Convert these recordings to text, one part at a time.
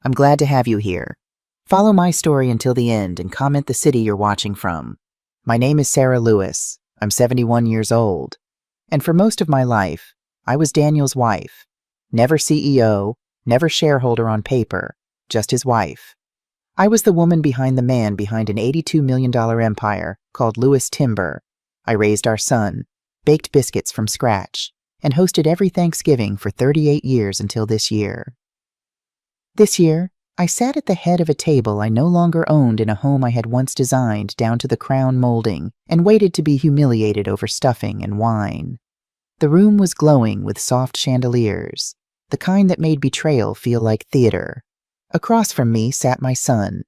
I'm glad to have you here. Follow my story until the end and comment the city you're watching from. My name is Sarah Lewis. I'm 71 years old. And for most of my life, I was Daniel's wife. Never CEO, never shareholder on paper, just his wife. I was the woman behind the man behind an $82 million empire called Lewis Timber. I raised our son, baked biscuits from scratch, and hosted every Thanksgiving for 38 years until this year. This year, I sat at the head of a table I no longer owned in a home I had once designed down to the crown molding and waited to be humiliated over stuffing and wine. The room was glowing with soft chandeliers, the kind that made betrayal feel like theater. Across from me sat my son,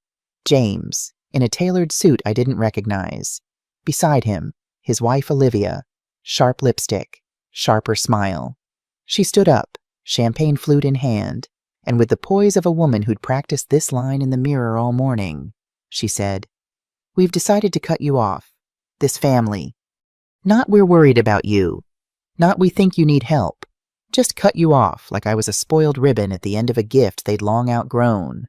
James, in a tailored suit I didn't recognize. Beside him, his wife Olivia, sharp lipstick, sharper smile. She stood up, champagne flute in hand, and with the poise of a woman who'd practiced this line in the mirror all morning, she said, "We've decided to cut you off. This family. Not we're worried about you. Not we think you need help. Just cut you off like I was a spoiled ribbon at the end of a gift they'd long outgrown."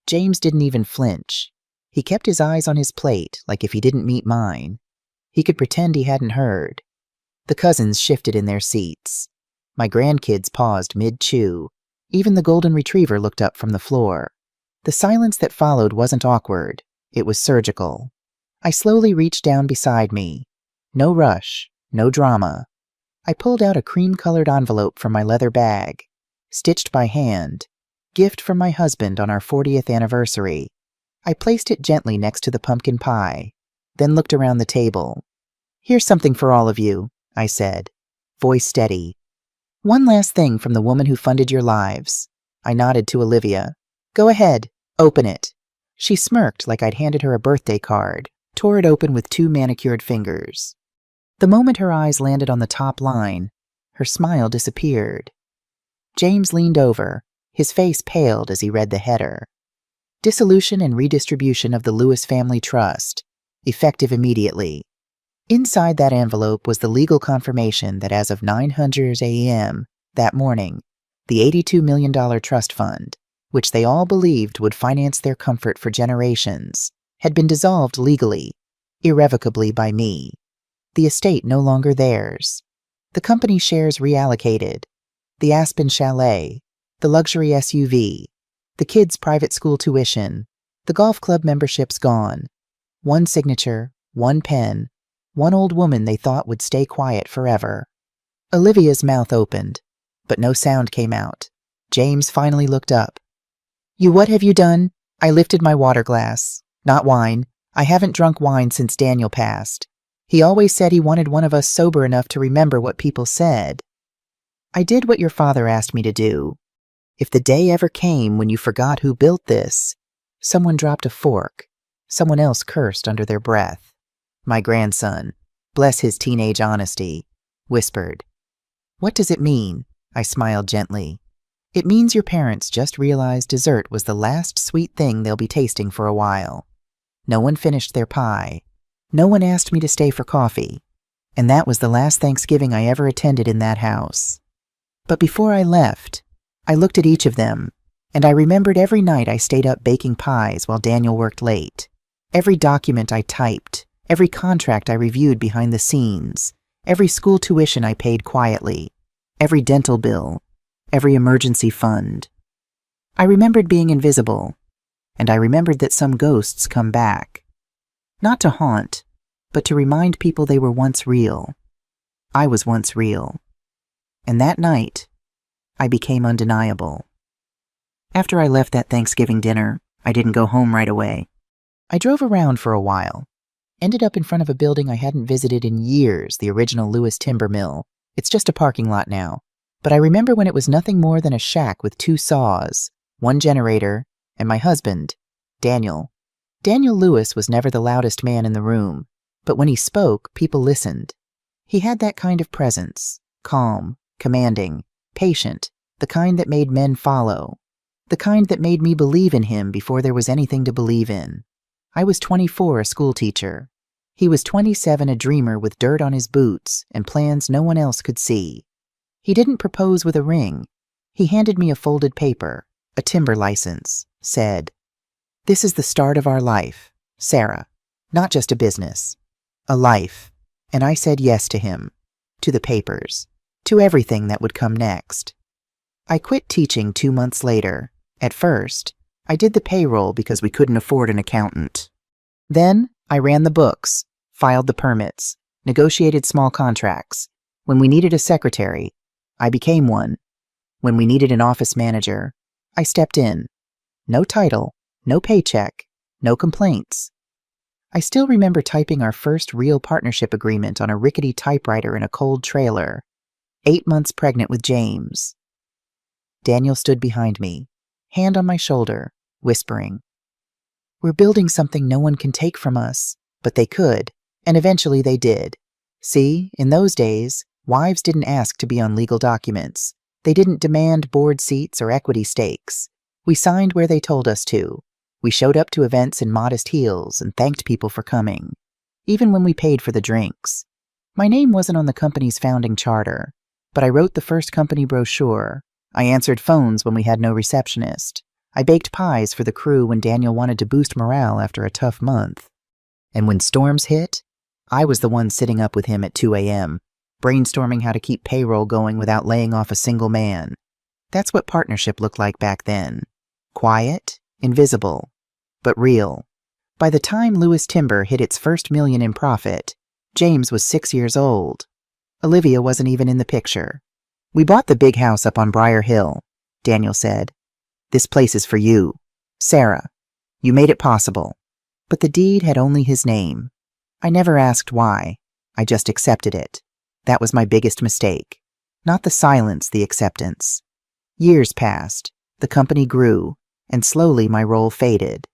James didn't even flinch. He kept his eyes on his plate like if he didn't meet mine. He could pretend he hadn't heard. The cousins shifted in their seats. My grandkids paused mid-chew. Even the golden retriever looked up from the floor. The silence that followed wasn't awkward. It was surgical. I slowly reached down beside me. No rush, no drama. I pulled out a cream-colored envelope from my leather bag. Stitched by hand. Gift from my husband on our 40th anniversary. I placed it gently next to the pumpkin pie, then looked around the table. "Here's something for all of you," I said, voice steady. "One last thing from the woman who funded your lives." I nodded to Olivia. "Go ahead, open it." She smirked like I'd handed her a birthday card, tore it open with 2 manicured fingers. The moment her eyes landed on the top line, her smile disappeared. James leaned over, his face paled as he read the header. Dissolution and redistribution of the Lewis Family Trust, effective immediately. Inside that envelope was the legal confirmation that as of 900 a.m. that morning, the $82 million trust fund, which they all believed would finance their comfort for generations, had been dissolved legally, irrevocably by me. The estate no longer theirs. The company shares reallocated. The Aspen Chalet, the luxury SUV, the kids' private school tuition, the golf club memberships gone. One signature, one pen, one old woman they thought would stay quiet forever. Olivia's mouth opened, but no sound came out. James finally looked up. "You what have you done?" I lifted my water glass. "Not wine. I haven't drunk wine since Daniel passed. He always said he wanted one of us sober enough to remember what people said. I did what your father asked me to do. If the day ever came when you forgot who built this," someone dropped a fork. Someone else cursed under their breath. My grandson, bless his teenage honesty, whispered. "What does it mean?" I smiled gently. "It means your parents just realized dessert was the last sweet thing they'll be tasting for a while. No one finished their pie. No one asked me to stay for coffee. And that was the last Thanksgiving I ever attended in that house. But before I left, I looked at each of them, and I remembered every night I stayed up baking pies while Daniel worked late. Every document I typed, every contract I reviewed behind the scenes, every school tuition I paid quietly, every dental bill, every emergency fund. I remembered being invisible, and I remembered that some ghosts come back. Not to haunt, but to remind people they were once real. I was once real. And that night, I became undeniable. After I left that Thanksgiving dinner, I didn't go home right away. I drove around for a while. Ended up in front of a building I hadn't visited in years, the original Lewis Timber Mill. It's just a parking lot now. But I remember when it was nothing more than a shack with 2 saws, 1 generator, and my husband, Daniel. Daniel Lewis was never the loudest man in the room, but when he spoke, people listened. He had that kind of presence, calm, commanding, patient, the kind that made men follow, the kind that made me believe in him before there was anything to believe in. I was 24, a schoolteacher. He was 27, a dreamer with dirt on his boots and plans no one else could see. He didn't propose with a ring. He handed me a folded paper, a timber license, said, "This is the start of our life, Sarah. Not just a business, a life." And I said yes to him, to the papers, to everything that would come next. I quit teaching 2 months later. At first, I did the payroll because we couldn't afford an accountant. Then, I ran the books, filed the permits, negotiated small contracts. When we needed a secretary, I became one. When we needed an office manager, I stepped in. No title, no paycheck, no complaints. I still remember typing our first real partnership agreement on a rickety typewriter in a cold trailer, 8 months pregnant with James. Daniel stood behind me, hand on my shoulder, whispering, "We're building something no one can take from us." But they could, and eventually they did. See, in those days, wives didn't ask to be on legal documents. They didn't demand board seats or equity stakes. We signed where they told us to. We showed up to events in modest heels and thanked people for coming, even when we paid for the drinks. My name wasn't on the company's founding charter, but I wrote the first company brochure. I answered phones when we had no receptionist. I baked pies for the crew when Daniel wanted to boost morale after a tough month. And when storms hit, I was the one sitting up with him at 2 a.m., brainstorming how to keep payroll going without laying off a single man. That's what partnership looked like back then. Quiet, invisible, but real. By the time Lewis Timber hit its first million in profit, James was 6 years old. Olivia wasn't even in the picture. "We bought the big house up on Briar Hill," Daniel said. "This place is for you. Sarah, you made it possible." But the deed had only his name. I never asked why. I just accepted it. That was my biggest mistake. Not the silence, the acceptance. Years passed. The company grew, and slowly my role faded.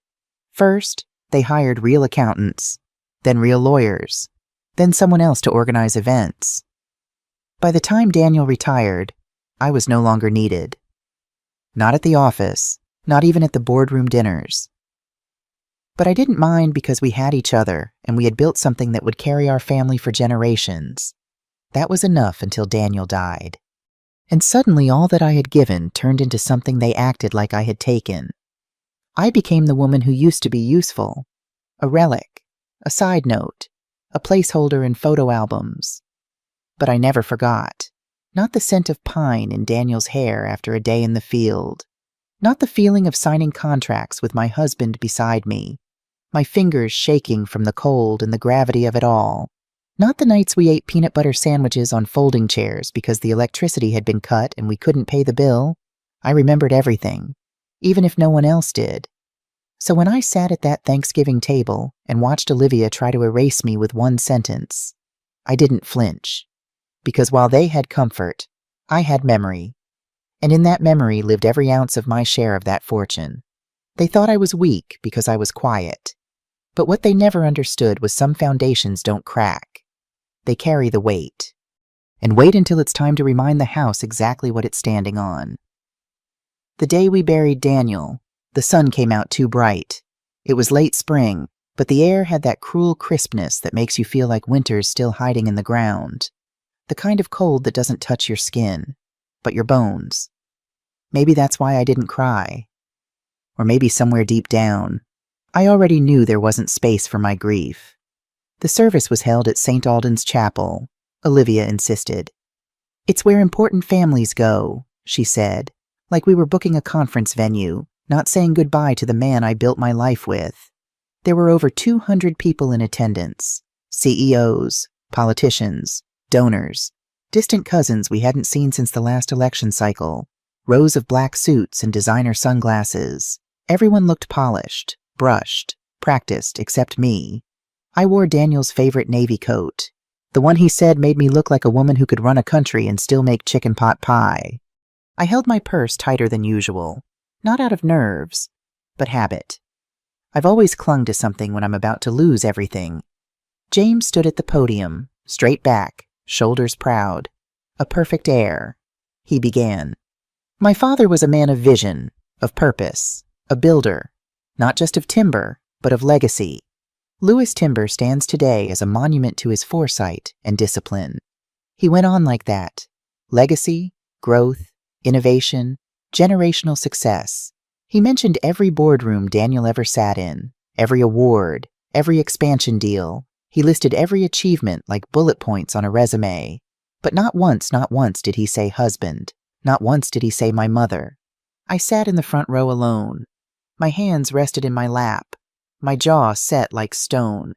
First, they hired real accountants, then real lawyers, then someone else to organize events. By the time Daniel retired, I was no longer needed. Not at the office, not even at the boardroom dinners. But I didn't mind because we had each other, and we had built something that would carry our family for generations. That was enough until Daniel died. And suddenly all that I had given turned into something they acted like I had taken. I became the woman who used to be useful. A relic, a side note, a placeholder in photo albums. But I never forgot. Not the scent of pine in Daniel's hair after a day in the field. Not the feeling of signing contracts with my husband beside me, my fingers shaking from the cold and the gravity of it all. Not the nights we ate peanut butter sandwiches on folding chairs because the electricity had been cut and we couldn't pay the bill. I remembered everything, even if no one else did. So when I sat at that Thanksgiving table and watched Olivia try to erase me with one sentence, I didn't flinch. Because while they had comfort, I had memory. And in that memory lived every ounce of my share of that fortune. They thought I was weak because I was quiet. But what they never understood was some foundations don't crack. They carry the weight. And wait until it's time to remind the house exactly what it's standing on. The day we buried Daniel, the sun came out too bright. It was late spring, but the air had that cruel crispness that makes you feel like winter's still hiding in the ground. The kind of cold that doesn't touch your skin, but your bones. Maybe that's why I didn't cry. Or maybe somewhere deep down, I already knew there wasn't space for my grief. The service was held at St. Alden's Chapel, Olivia insisted. "It's where important families go," she said, like we were booking a conference venue, not saying goodbye to the man I built my life with. There were over 200 people in attendance, CEOs, politicians, donors, distant cousins we hadn't seen since the last election cycle, rows of black suits and designer sunglasses. Everyone looked polished, brushed, practiced, except me. I wore Daniel's favorite navy coat, the one he said made me look like a woman who could run a country and still make chicken pot pie. I held my purse tighter than usual, not out of nerves, but habit. I've always clung to something when I'm about to lose everything. James stood at the podium, straight back, shoulders proud, a perfect air. He began. "My father was a man of vision, of purpose, a builder, not just of timber, but of legacy. Lewis Timber stands today as a monument to his foresight and discipline." He went on like that. Legacy, growth, innovation, generational success. He mentioned every boardroom Daniel ever sat in, every award, every expansion deal. He listed every achievement like bullet points on a resume. But not once did he say husband. Not once did he say my mother. I sat in the front row alone. My hands rested in my lap, my jaw set like stone.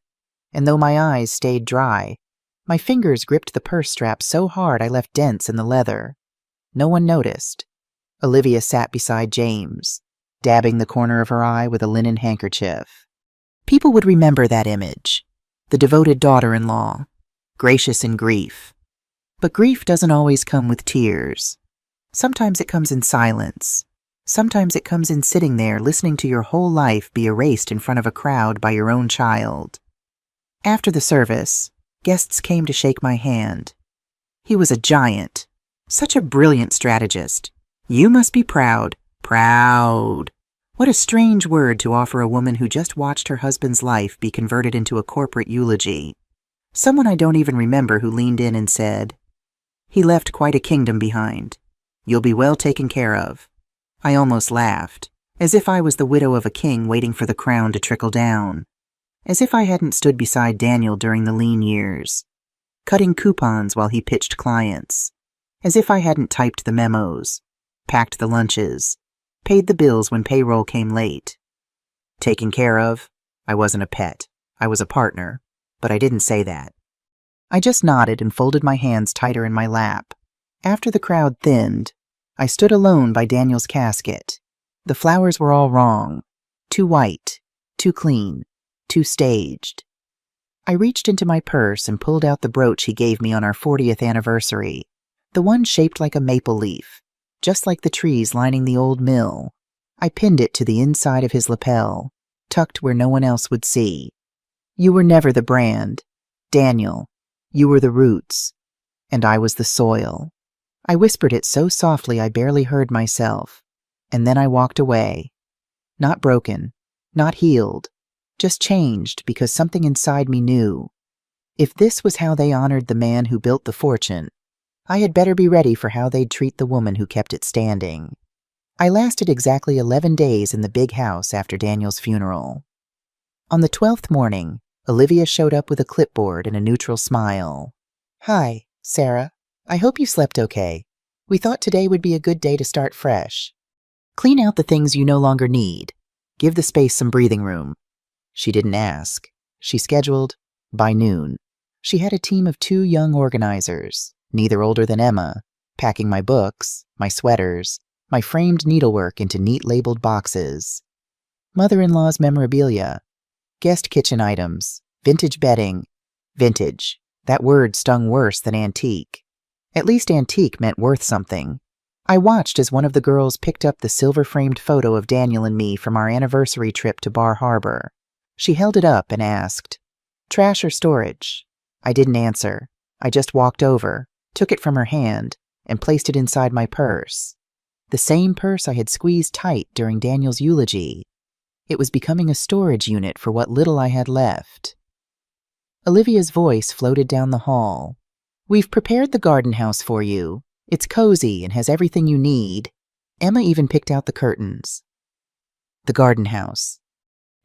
And though my eyes stayed dry, my fingers gripped the purse strap so hard I left dents in the leather. No one noticed. Olivia sat beside James, dabbing the corner of her eye with a linen handkerchief. People would remember that image. The devoted daughter-in-law, gracious in grief. But grief doesn't always come with tears. Sometimes it comes in silence. Sometimes it comes in sitting there listening to your whole life be erased in front of a crowd by your own child. After the service, guests came to shake my hand. He was a giant. Such a brilliant strategist. You must be proud. Proud. What a strange word to offer a woman who just watched her husband's life be converted into a corporate eulogy. Someone I don't even remember who leaned in and said, "He left quite a kingdom behind. You'll be well taken care of." I almost laughed, as if I was the widow of a king waiting for the crown to trickle down. As if I hadn't stood beside Daniel during the lean years, cutting coupons while he pitched clients. As if I hadn't typed the memos, packed the lunches, paid the bills when payroll came late. Taken care of? I wasn't a pet. I was a partner, but I didn't say that. I just nodded and folded my hands tighter in my lap. After the crowd thinned, I stood alone by Daniel's casket. The flowers were all wrong. Too white, too clean, too staged. I reached into my purse and pulled out the brooch he gave me on our 40th anniversary, the one shaped like a maple leaf, just like the trees lining the old mill. I pinned it to the inside of his lapel, tucked where no one else would see. You were never the brand, Daniel. You were the roots, and I was the soil. I whispered it so softly I barely heard myself, and then I walked away. Not broken, not healed, just changed because something inside me knew. If this was how they honored the man who built the fortune, I had better be ready for how they'd treat the woman who kept it standing. I lasted exactly 11 days in the big house after Daniel's funeral. On the 12th morning, Olivia showed up with a clipboard and a neutral smile. "Hi, Sarah. I hope you slept okay. We thought today would be a good day to start fresh. Clean out the things you no longer need. Give the space some breathing room." She didn't ask. She scheduled by noon. She had a team of 2 young organizers, neither older than Emma, packing my books, my sweaters, my framed needlework into neat labeled boxes. Mother-in-law's memorabilia, guest kitchen items, vintage bedding. Vintage. That word stung worse than antique. At least antique meant worth something. I watched as one of the girls picked up the silver-framed photo of Daniel and me from our anniversary trip to Bar Harbor. She held it up and asked, "Trash or storage?" I didn't answer. I just walked over, took it from her hand, and placed it inside my purse. The same purse I had squeezed tight during Daniel's eulogy. It was becoming a storage unit for what little I had left. Olivia's voice floated down the hall. "We've prepared the garden house for you. It's cozy and has everything you need." Emma even picked out the curtains. The garden house.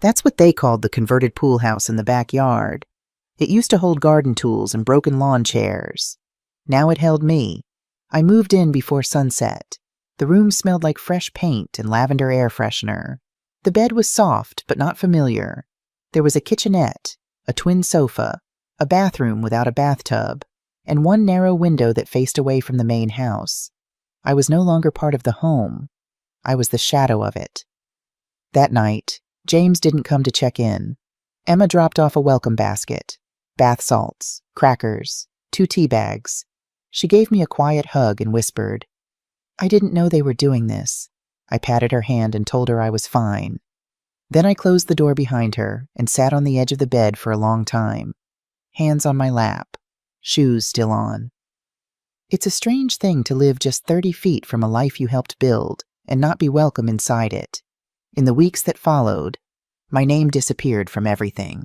That's what they called the converted pool house in the backyard. It used to hold garden tools and broken lawn chairs. Now it held me. I moved in before sunset. The room smelled like fresh paint and lavender air freshener. The bed was soft but not familiar. There was a kitchenette, a twin sofa, a bathroom without a bathtub, and one narrow window that faced away from the main house. I was no longer part of the home. I was the shadow of it. That night, James didn't come to check in. Emma dropped off a welcome basket, bath salts, crackers, 2 tea bags. She gave me a quiet hug and whispered, "I didn't know they were doing this." I patted her hand and told her I was fine. Then I closed the door behind her and sat on the edge of the bed for a long time, hands on my lap, shoes still on. It's a strange thing to live just 30 feet from a life you helped build and not be welcome inside it. In the weeks that followed, my name disappeared from everything.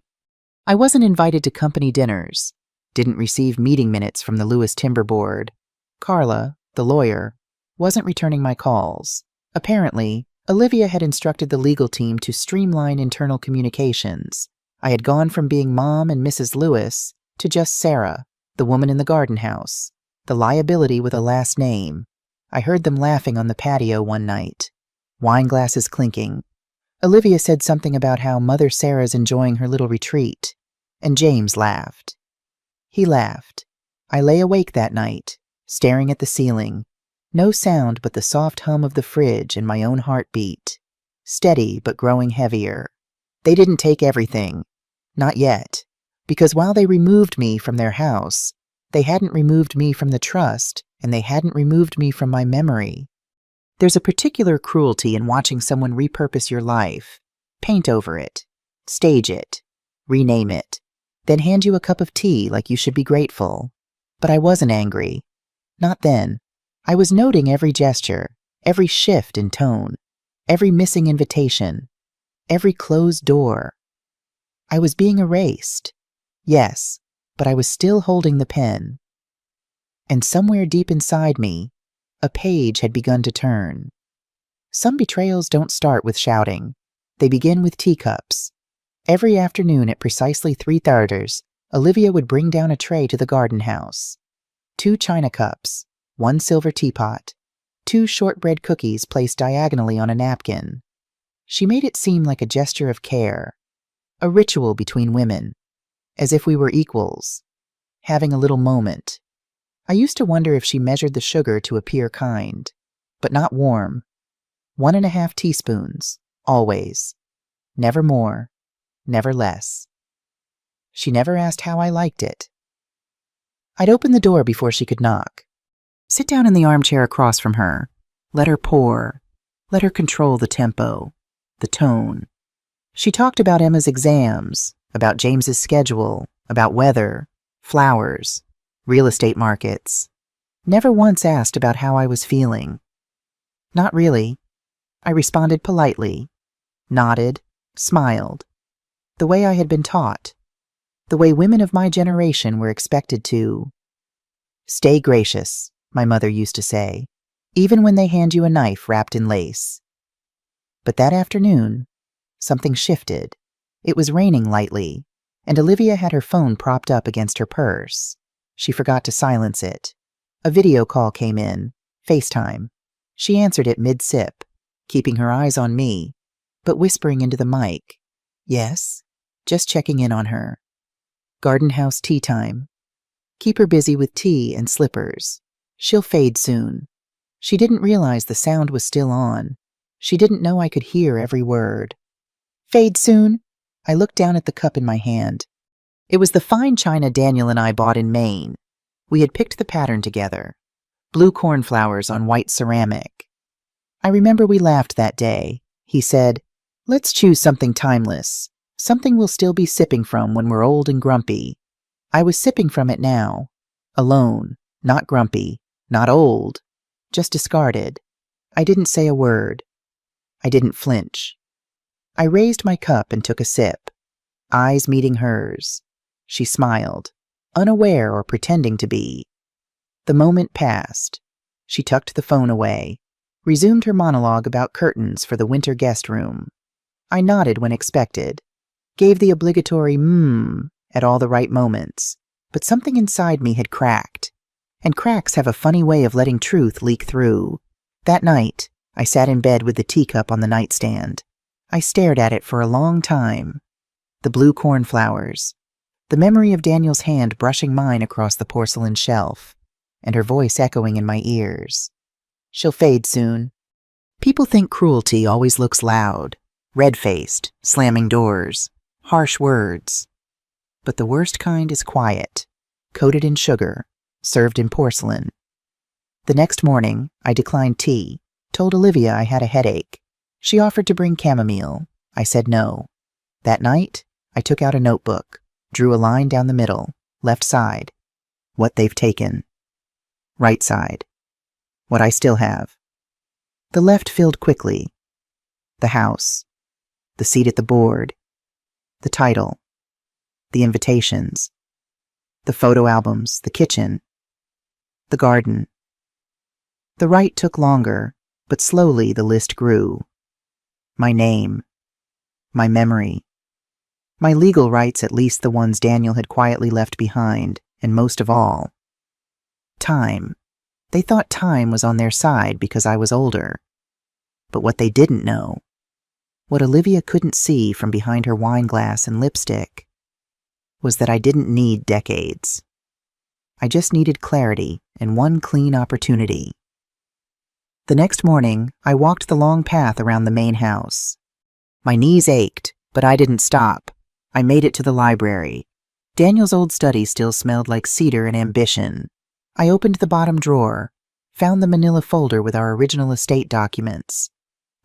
I wasn't invited to company dinners, didn't receive meeting minutes from the Lewis Timber Board. Carla, the lawyer, wasn't returning my calls. Apparently, Olivia had instructed the legal team to streamline internal communications. I had gone from being Mom and Mrs. Lewis to just Sarah, the woman in the garden house, the liability with a last name. I heard them laughing on the patio one night, wine glasses clinking. Olivia said something about how Mother Sarah's enjoying her little retreat, and James laughed. He laughed. I lay awake that night, staring at the ceiling. No sound but the soft hum of the fridge and my own heartbeat. Steady but growing heavier. They didn't take everything. Not yet. Because while they removed me from their house, they hadn't removed me from the trust, and they hadn't removed me from my memory. There's a particular cruelty in watching someone repurpose your life, paint over it, stage it, rename it, then hand you a cup of tea like you should be grateful. But I wasn't angry. Not then. I was noting every gesture, every shift in tone, every missing invitation, every closed door. I was being erased. Yes, but I was still holding the pen. And somewhere deep inside me, a page had begun to turn. Some betrayals don't start with shouting. They begin with teacups. Every afternoon at precisely 3:30, Olivia would bring down a tray to the garden house. 2 china cups, 1 silver teapot, 2 shortbread cookies placed diagonally on a napkin. She made it seem like a gesture of care, a ritual between women, as if we were equals, having a little moment. I used to wonder if she measured the sugar to appear kind, but not warm. 1½ teaspoons, always. Never more, never less. She never asked how I liked it. I'd open the door before she could knock. Sit down in the armchair across from her. Let her pour. Let her control the tempo, the tone. She talked about Emma's exams, about James's schedule, about weather, flowers, real estate markets. Never once asked about how I was feeling. Not really. I responded politely, nodded, smiled. The way I had been taught. The way women of my generation were expected to. Stay gracious, my mother used to say, even when they hand you a knife wrapped in lace. But that afternoon, something shifted. It was raining lightly, and Olivia had her phone propped up against her purse. She forgot to silence it. A video call came in, FaceTime. She answered it mid-sip, keeping her eyes on me, but whispering into the mic. Yes, just checking in on her. Garden house tea time. Keep her busy with tea and slippers. She'll fade soon. She didn't realize the sound was still on. She didn't know I could hear every word. Fade soon? I looked down at the cup in my hand. It was the fine china Daniel and I bought in Maine. We had picked the pattern together. Blue cornflowers on white ceramic. I remember we laughed that day. He said, "Let's choose something timeless, something we'll still be sipping from when we're old and grumpy." I was sipping from it now. Alone, not grumpy, not old, just discarded. I didn't say a word. I didn't flinch. I raised my cup and took a sip, eyes meeting hers. She smiled, unaware or pretending to be. The moment passed. She tucked the phone away, resumed her monologue about curtains for the winter guest room. I nodded when expected, gave the obligatory at all the right moments, but something inside me had cracked, and cracks have a funny way of letting truth leak through. That night, I sat in bed with the teacup on the nightstand. I stared at it for a long time. The blue cornflowers, the memory of Daniel's hand brushing mine across the porcelain shelf, and her voice echoing in my ears. She'll fade soon. People think cruelty always looks loud, red-faced, slamming doors, harsh words. But the worst kind is quiet, coated in sugar, served in porcelain. The next morning, I declined tea, told Olivia I had a headache. She offered to bring chamomile. I said no. That night, I took out a notebook, drew a line down the middle, left side. What they've taken. Right side. What I still have. The left filled quickly. The house. The seat at the board. The title. The invitations. The photo albums. The kitchen. The garden. The right took longer, but slowly the list grew. My name. My memory. My legal rights, at least the ones Daniel had quietly left behind, and most of all, time. They thought time was on their side because I was older. But what they didn't know, what Olivia couldn't see from behind her wine glass and lipstick, was that I didn't need decades. I just needed clarity and one clean opportunity. The next morning, I walked the long path around the main house. My knees ached, but I didn't stop. I made it to the library. Daniel's old study still smelled like cedar and ambition. I opened the bottom drawer, found the manila folder with our original estate documents,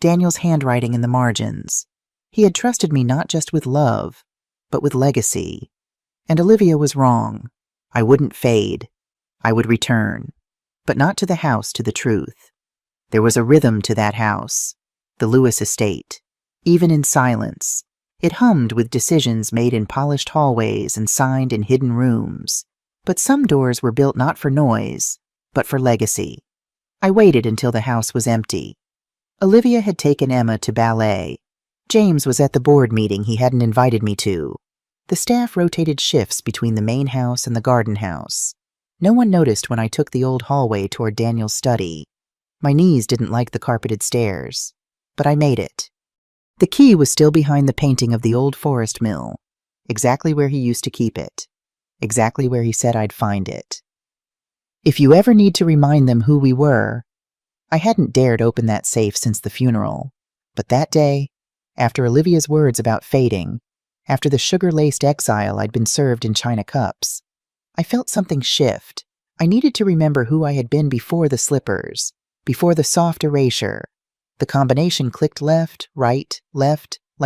Daniel's handwriting in the margins. He had trusted me not just with love, but with legacy. And Olivia was wrong. I wouldn't fade. I would return, but not to the house, to the truth. There was a rhythm to that house, the Lewis estate. Even in silence, it hummed with decisions made in polished hallways and signed in hidden rooms. But some doors were built not for noise, but for legacy. I waited until the house was empty. Olivia had taken Emma to ballet. James was at the board meeting he hadn't invited me to. The staff rotated shifts between the main house and the garden house. No one noticed when I took the old hallway toward Daniel's study. My knees didn't like the carpeted stairs, but I made it. The key was still behind the painting of the old forest mill, exactly where he used to keep it, exactly where he said I'd find it. If you ever need to remind them who we were, I hadn't dared open that safe since the funeral, but that day, after Olivia's words about fading, after the sugar-laced exile I'd been served in china cups, I felt something shift. I needed to remember who I had been before the slippers, before the soft erasure. The combination clicked left, like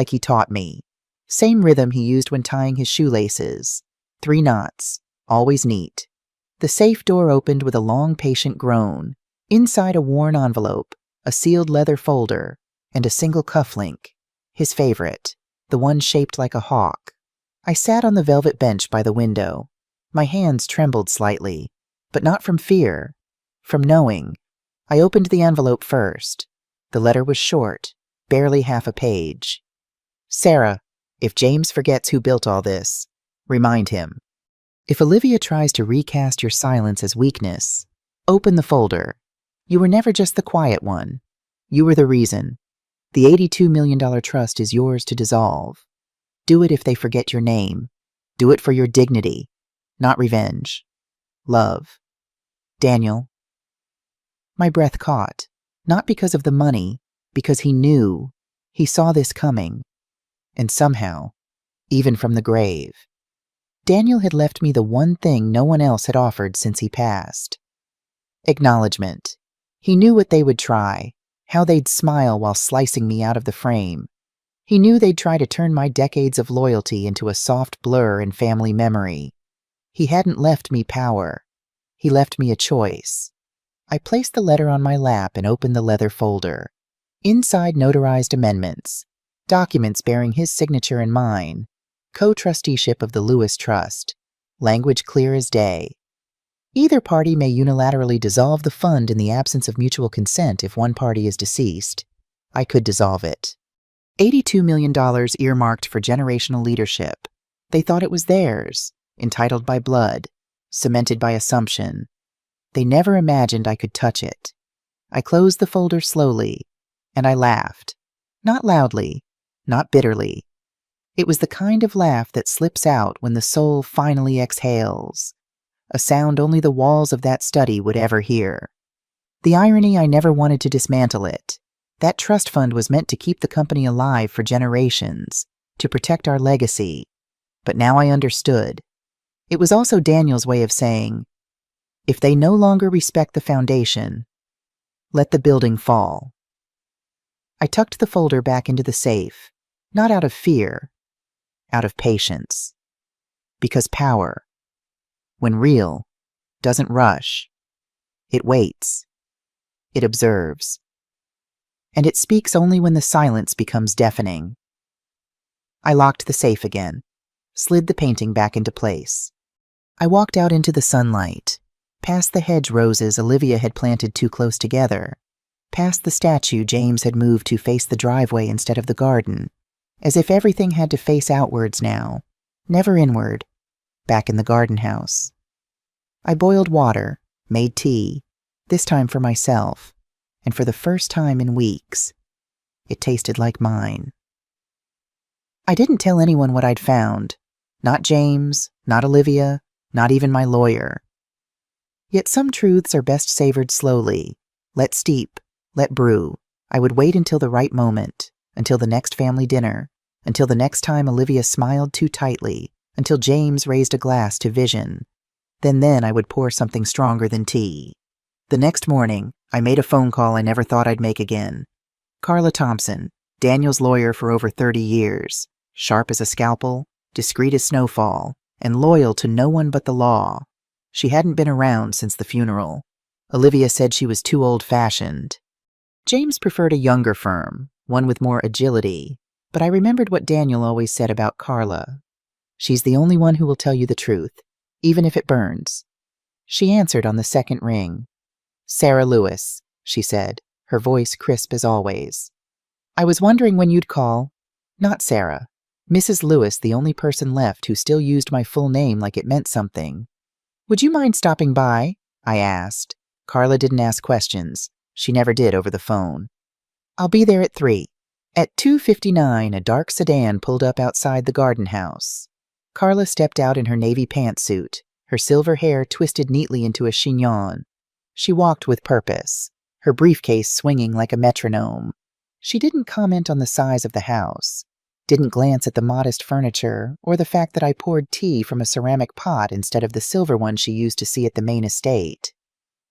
he taught me. Same rhythm he used when tying his shoelaces. 3 knots, always neat. The safe door opened with a long, patient groan. Inside a worn envelope, a sealed leather folder, and a single cufflink. His favorite, the one shaped like a hawk. I sat on the velvet bench by the window. My hands trembled slightly, but not from fear, from knowing. I opened the envelope first. The letter was short, barely half a page. Sarah, if James forgets who built all this, remind him. If Olivia tries to recast your silence as weakness, open the folder. You were never just the quiet one. You were the reason. The $82 million trust is yours to dissolve. Do it if they forget your name. Do it for your dignity, not revenge. Love. Daniel. My breath caught. Not because of the money, because he knew. He saw this coming. And somehow, even from the grave, Daniel had left me the one thing no one else had offered since he passed. Acknowledgement. He knew what they would try, how they'd smile while slicing me out of the frame. He knew they'd try to turn my decades of loyalty into a soft blur in family memory. He hadn't left me power. He left me a choice. I placed the letter on my lap and opened the leather folder. Inside, notarized amendments, documents bearing his signature and mine, co-trusteeship of the Lewis Trust, language clear as day. Either party may unilaterally dissolve the fund in the absence of mutual consent if one party is deceased. I could dissolve it. $82 million earmarked for generational leadership. They thought it was theirs, entitled by blood, cemented by assumption. They never imagined I could touch it. I closed the folder slowly, and I laughed. Not loudly, not bitterly. It was the kind of laugh that slips out when the soul finally exhales, a sound only the walls of that study would ever hear. The irony, I never wanted to dismantle it. That trust fund was meant to keep the company alive for generations, to protect our legacy. But now I understood. It was also Daniel's way of saying, if they no longer respect the foundation, let the building fall. I tucked the folder back into the safe, not out of fear, out of patience. Because power, when real, doesn't rush. It waits. It observes. And it speaks only when the silence becomes deafening. I locked the safe again, slid the painting back into place. I walked out into the sunlight, past the hedge roses Olivia had planted too close together, Past the statue James had moved to face the driveway instead of the garden, as if everything had to face outwards now, never inward, back in the garden house. I boiled water, made tea, this time for myself, and for the first time in weeks, it tasted like mine. I didn't tell anyone what I'd found, not James, not Olivia, not even my lawyer. Yet some truths are best savored slowly, let steep, let brew. I would wait until the right moment, until the next family dinner, until the next time Olivia smiled too tightly, until James raised a glass to vision. Then I would pour something stronger than tea. The next morning, I made a phone call I never thought I'd make again. Carla Thompson, Daniel's lawyer for over 30 years, sharp as a scalpel, discreet as snowfall, and loyal to no one but the law. She hadn't been around since the funeral. Olivia said she was too old-fashioned. James preferred a younger firm, one with more agility, but I remembered what Daniel always said about Carla. She's the only one who will tell you the truth, even if it burns. She answered on the second ring. Sarah Lewis, she said, her voice crisp as always. I was wondering when you'd call. Not Sarah. Mrs. Lewis, the only person left who still used my full name like it meant something. Would you mind stopping by? I asked. Carla didn't ask questions. She never did over the phone. I'll be there at 3. At 2:59, a dark sedan pulled up outside the garden house. Carla stepped out in her navy pantsuit, her silver hair twisted neatly into a chignon. She walked with purpose, her briefcase swinging like a metronome. She didn't comment on the size of the house, didn't glance at the modest furniture or the fact that I poured tea from a ceramic pot instead of the silver one she used to see at the main estate.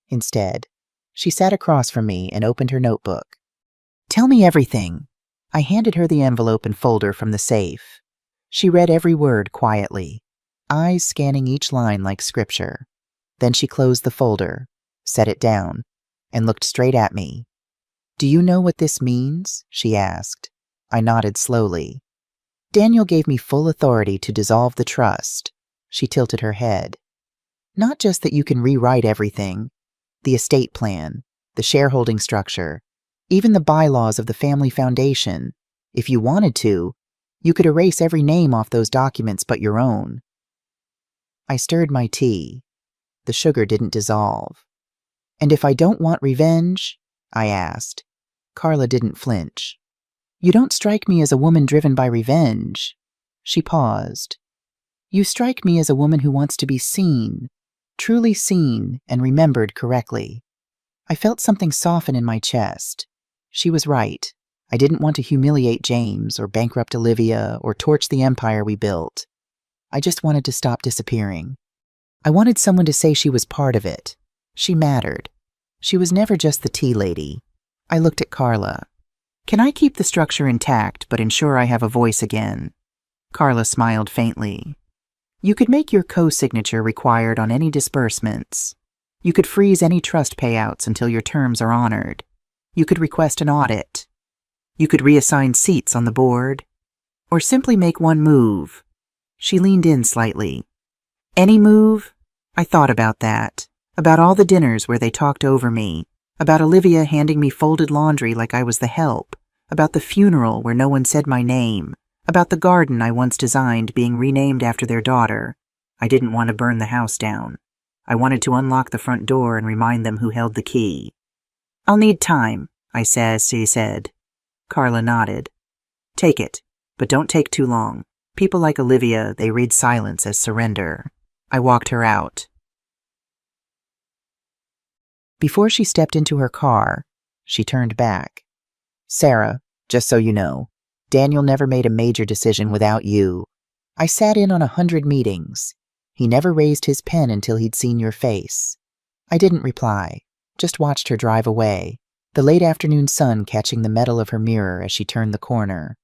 Instead, she sat across from me and opened her notebook. Tell me everything. I handed her the envelope and folder from the safe. She read every word quietly, eyes scanning each line like scripture. Then she closed the folder, set it down, and looked straight at me. Do you know what this means? She asked. I nodded slowly. Daniel gave me full authority to dissolve the trust. She tilted her head. Not just that you can rewrite everything, the estate plan, the shareholding structure, even the bylaws of the family foundation. If you wanted to, you could erase every name off those documents but your own. I stirred my tea. The sugar didn't dissolve. And if I don't want revenge? I asked. Carla didn't flinch. You don't strike me as a woman driven by revenge. She paused. You strike me as a woman who wants to be seen, truly seen and remembered correctly. I felt something soften in my chest. She was right. I didn't want to humiliate James or bankrupt Olivia or torch the empire we built. I just wanted to stop disappearing. I wanted someone to say she was part of it. She mattered. She was never just the tea lady. I looked at Carla. Can I keep the structure intact but ensure I have a voice again? Carla smiled faintly. You could make your co-signature required on any disbursements. You could freeze any trust payouts until your terms are honored. You could request an audit. You could reassign seats on the board. Or simply make one move. She leaned in slightly. Any move? I thought about that. About all the dinners where they talked over me. About Olivia handing me folded laundry like I was the help. About the funeral where no one said my name. About the garden I once designed being renamed after their daughter. I didn't want to burn the house down. I wanted to unlock the front door and remind them who held the key. I'll need time, she said. Carla nodded. Take it, but don't take too long. People like Olivia, they read silence as surrender. I walked her out. Before she stepped into her car, she turned back. Sarah, just so you know, Daniel never made a major decision without you. I sat in on 100 meetings. He never raised his pen until he'd seen your face. I didn't reply, just watched her drive away, the late afternoon sun catching the metal of her mirror as she turned the corner.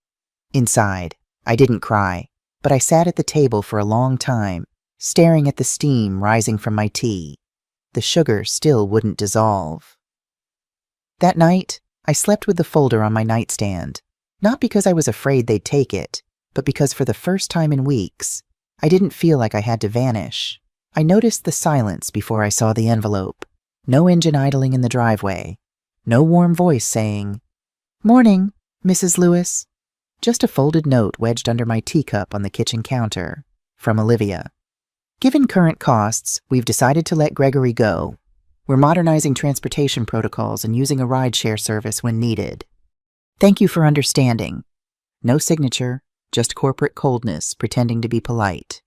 Inside, I didn't cry, but I sat at the table for a long time, staring at the steam rising from my tea. The sugar still wouldn't dissolve. That night, I slept with the folder on my nightstand, not because I was afraid they'd take it, but because for the first time in weeks, I didn't feel like I had to vanish. I noticed the silence before I saw the envelope. No engine idling in the driveway. No warm voice saying, "Morning, Mrs. Lewis." Just a folded note wedged under my teacup on the kitchen counter, from Olivia. "Given current costs, we've decided to let Gregory go. We're modernizing transportation protocols and using a rideshare service when needed. Thank you for understanding." No signature, just corporate coldness pretending to be polite.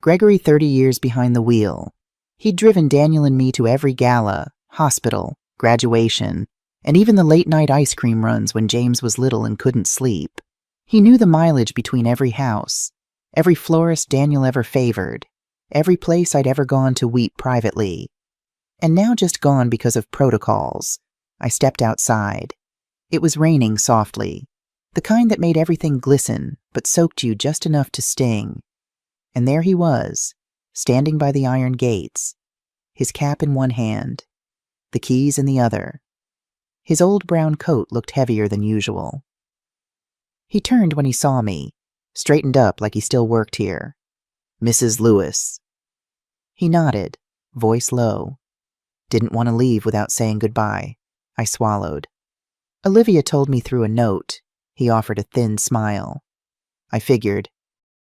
Gregory 30 years behind the wheel. He'd driven Daniel and me to every gala, hospital, graduation, and even the late-night ice cream runs when James was little and couldn't sleep. He knew the mileage between every house, every florist Daniel ever favored, every place I'd ever gone to weep privately. And now just gone because of protocols. I stepped outside. It was raining softly, the kind that made everything glisten but soaked you just enough to sting. And there he was, standing by the iron gates, his cap in one hand, the keys in the other. His old brown coat looked heavier than usual. He turned when he saw me, straightened up like he still worked here. "Mrs. Lewis." He nodded, voice low. Didn't want to leave without saying goodbye. I swallowed. Olivia told me through a note. He offered a thin smile. I figured.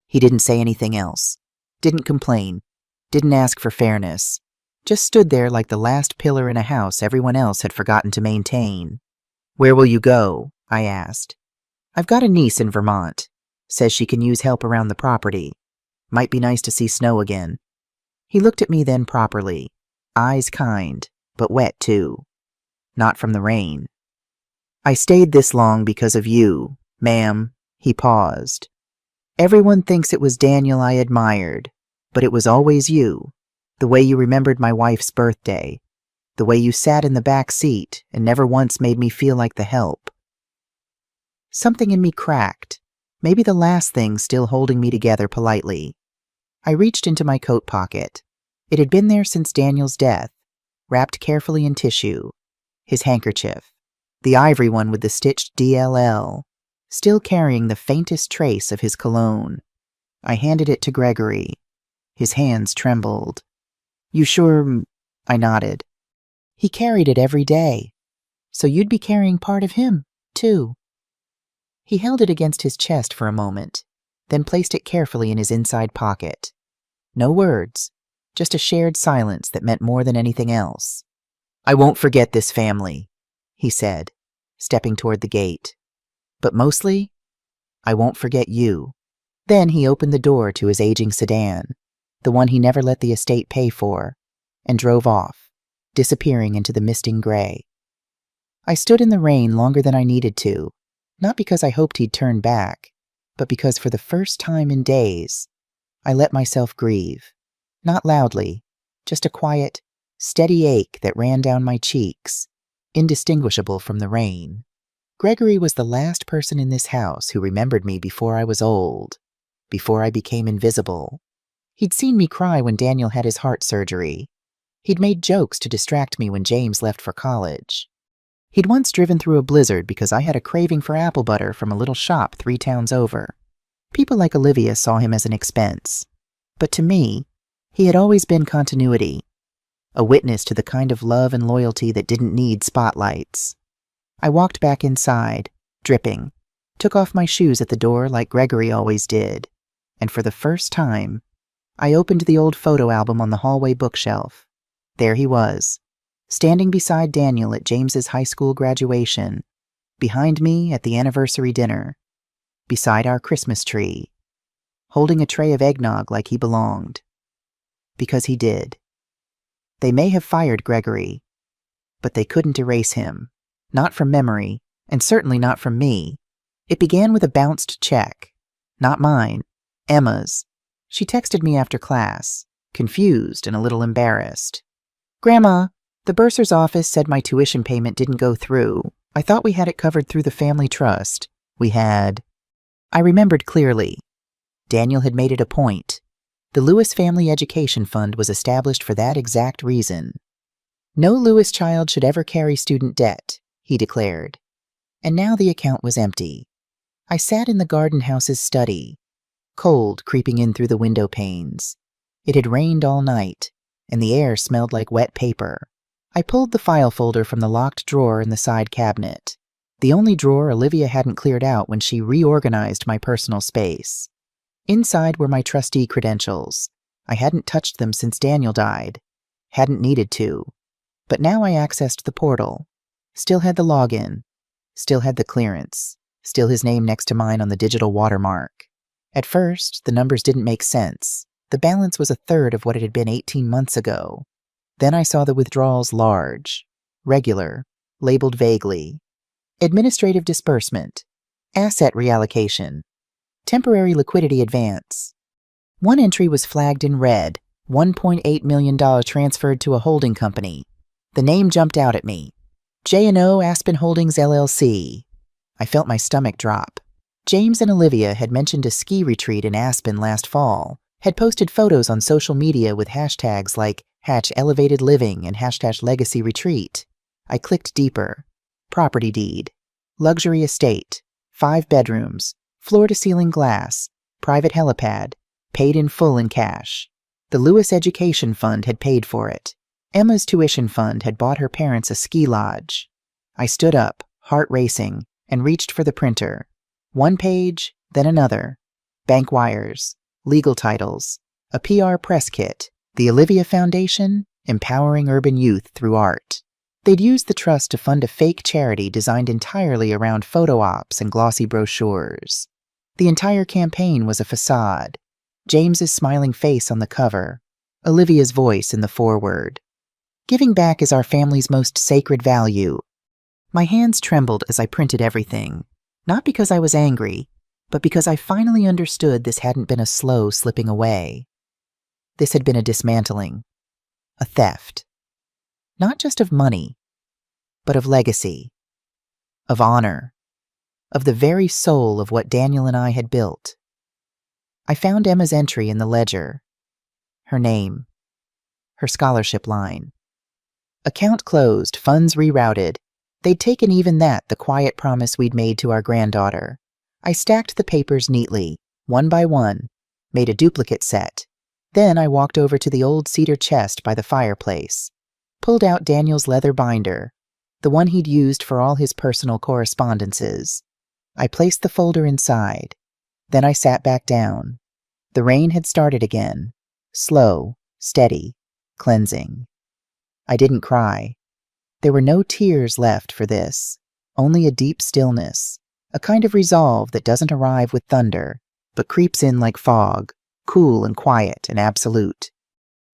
He didn't say anything else. Didn't complain. Didn't ask for fairness. Just stood there like the last pillar in a house everyone else had forgotten to maintain. "Where will you go?" I asked. "I've got a niece in Vermont. Says she can use help around the property. Might be nice to see snow again." He looked at me then properly. Eyes kind, but wet too. Not from the rain. "I stayed this long because of you, ma'am." He paused. "Everyone thinks it was Daniel I admired, but it was always you. The way you remembered my wife's birthday. The way you sat in the back seat and never once made me feel like the help." Something in me cracked, maybe the last thing still holding me together politely. I reached into my coat pocket. It had been there since Daniel's death, wrapped carefully in tissue. His handkerchief, the ivory one with the stitched DLL, still carrying the faintest trace of his cologne. I handed it to Gregory. His hands trembled. "You sure?" I nodded. "He carried it every day. So you'd be carrying part of him, too." He held it against his chest for a moment, then placed it carefully in his inside pocket. No words, just a shared silence that meant more than anything else. "I won't forget this family," he said, stepping toward the gate. "But mostly, I won't forget you." Then he opened the door to his aging sedan, the one he never let the estate pay for, and drove off, disappearing into the misting gray. I stood in the rain longer than I needed to, not because I hoped he'd turn back, but because for the first time in days, I let myself grieve. Not loudly, just a quiet, steady ache that ran down my cheeks, indistinguishable from the rain. Gregory was the last person in this house who remembered me before I was old, before I became invisible. He'd seen me cry when Daniel had his heart surgery. He'd made jokes to distract me when James left for college. He'd once driven through a blizzard because I had a craving for apple butter from a little shop 3 towns over. People like Olivia saw him as an expense. But to me, he had always been continuity, a witness to the kind of love and loyalty that didn't need spotlights. I walked back inside, dripping, took off my shoes at the door like Gregory always did, and for the first time, I opened the old photo album on the hallway bookshelf. There he was, standing beside Daniel at James's high school graduation, behind me at the anniversary dinner, beside our Christmas tree, holding a tray of eggnog like he belonged. Because he did. They may have fired Gregory, but they couldn't erase him. Not from memory, and certainly not from me. It began with a bounced check. Not mine, Emma's. She texted me after class, confused and a little embarrassed. "Grandma, the bursar's office said my tuition payment didn't go through. I thought we had it covered through the family trust. We had." I remembered clearly. Daniel had made it a point. The Lewis Family Education Fund was established for that exact reason. No Lewis child should ever carry student debt, he declared. And now the account was empty. I sat in the garden house's study, cold creeping in through the window panes. It had rained all night, and the air smelled like wet paper, I pulled the file folder from the locked drawer in the side cabinet, the only drawer Olivia hadn't cleared out when she reorganized my personal space. Inside were my trustee credentials. I hadn't touched them since Daniel died. Hadn't needed to. But now I accessed the portal. Still had the login. Still had the clearance. Still his name next to mine on the digital watermark. At first, the numbers didn't make sense. The balance was a third of what it had been 18 months ago. Then I saw the withdrawals large, regular, labeled vaguely. Administrative disbursement, asset reallocation, temporary liquidity advance. One entry was flagged in red, $1.8 million transferred to a holding company. The name jumped out at me. J&O Aspen Holdings LLC. I felt my stomach drop. James and Olivia had mentioned a ski retreat in Aspen last fall, had posted photos on social media with hashtags like #ElevatedLiving and #LegacyRetreat. I clicked deeper. Property deed. Luxury estate. 5 bedrooms. Floor-to-ceiling glass. Private helipad. Paid in full in cash. The Lewis Education Fund had paid for it. Emma's tuition fund had bought her parents a ski lodge. I stood up, heart racing, and reached for the printer. One page, then another. Bank wires. Legal titles. A PR press kit. The Olivia Foundation, empowering urban youth through art. They'd used the trust to fund a fake charity designed entirely around photo ops and glossy brochures. The entire campaign was a facade. James's smiling face on the cover. Olivia's voice in the foreword. Giving back is our family's most sacred value. My hands trembled as I printed everything. Not because I was angry, but because I finally understood this hadn't been a slow slipping away. This had been a dismantling. A theft. Not just of money, but of legacy, of honor, of the very soul of what Daniel and I had built. I found Emma's entry in the ledger. Her name. Her scholarship line. Account closed, funds rerouted. They'd taken even that, the quiet promise we'd made to our granddaughter. I stacked the papers neatly, one by one, made a duplicate set. Then I walked over to the old cedar chest by the fireplace, pulled out Daniel's leather binder, the one he'd used for all his personal correspondences. I placed the folder inside. Then I sat back down. The rain had started again, slow, steady, cleansing. I didn't cry. There were no tears left for this, only a deep stillness, a kind of resolve that doesn't arrive with thunder, but creeps in like fog, cool and quiet and absolute.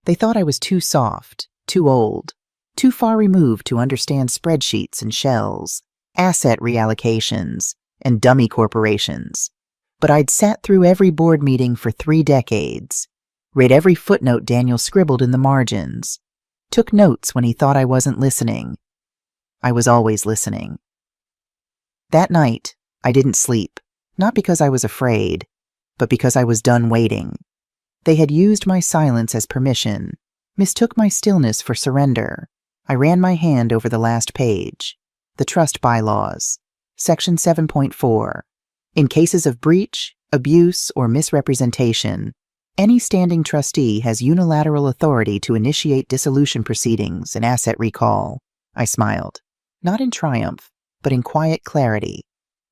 They thought I was too soft, too old, too far removed to understand spreadsheets and shells, asset reallocations, and dummy corporations. But I'd sat through every board meeting for 3 decades, read every footnote Daniel scribbled in the margins, took notes when he thought I wasn't listening. I was always listening. That night, I didn't sleep, not because I was afraid, but because I was done waiting. They had used my silence as permission, mistook my stillness for surrender. I ran my hand over the last page. The trust bylaws. Section 7.4. In cases of breach, abuse, or misrepresentation, any standing trustee has unilateral authority to initiate dissolution proceedings and asset recall. I smiled. Not in triumph, but in quiet clarity.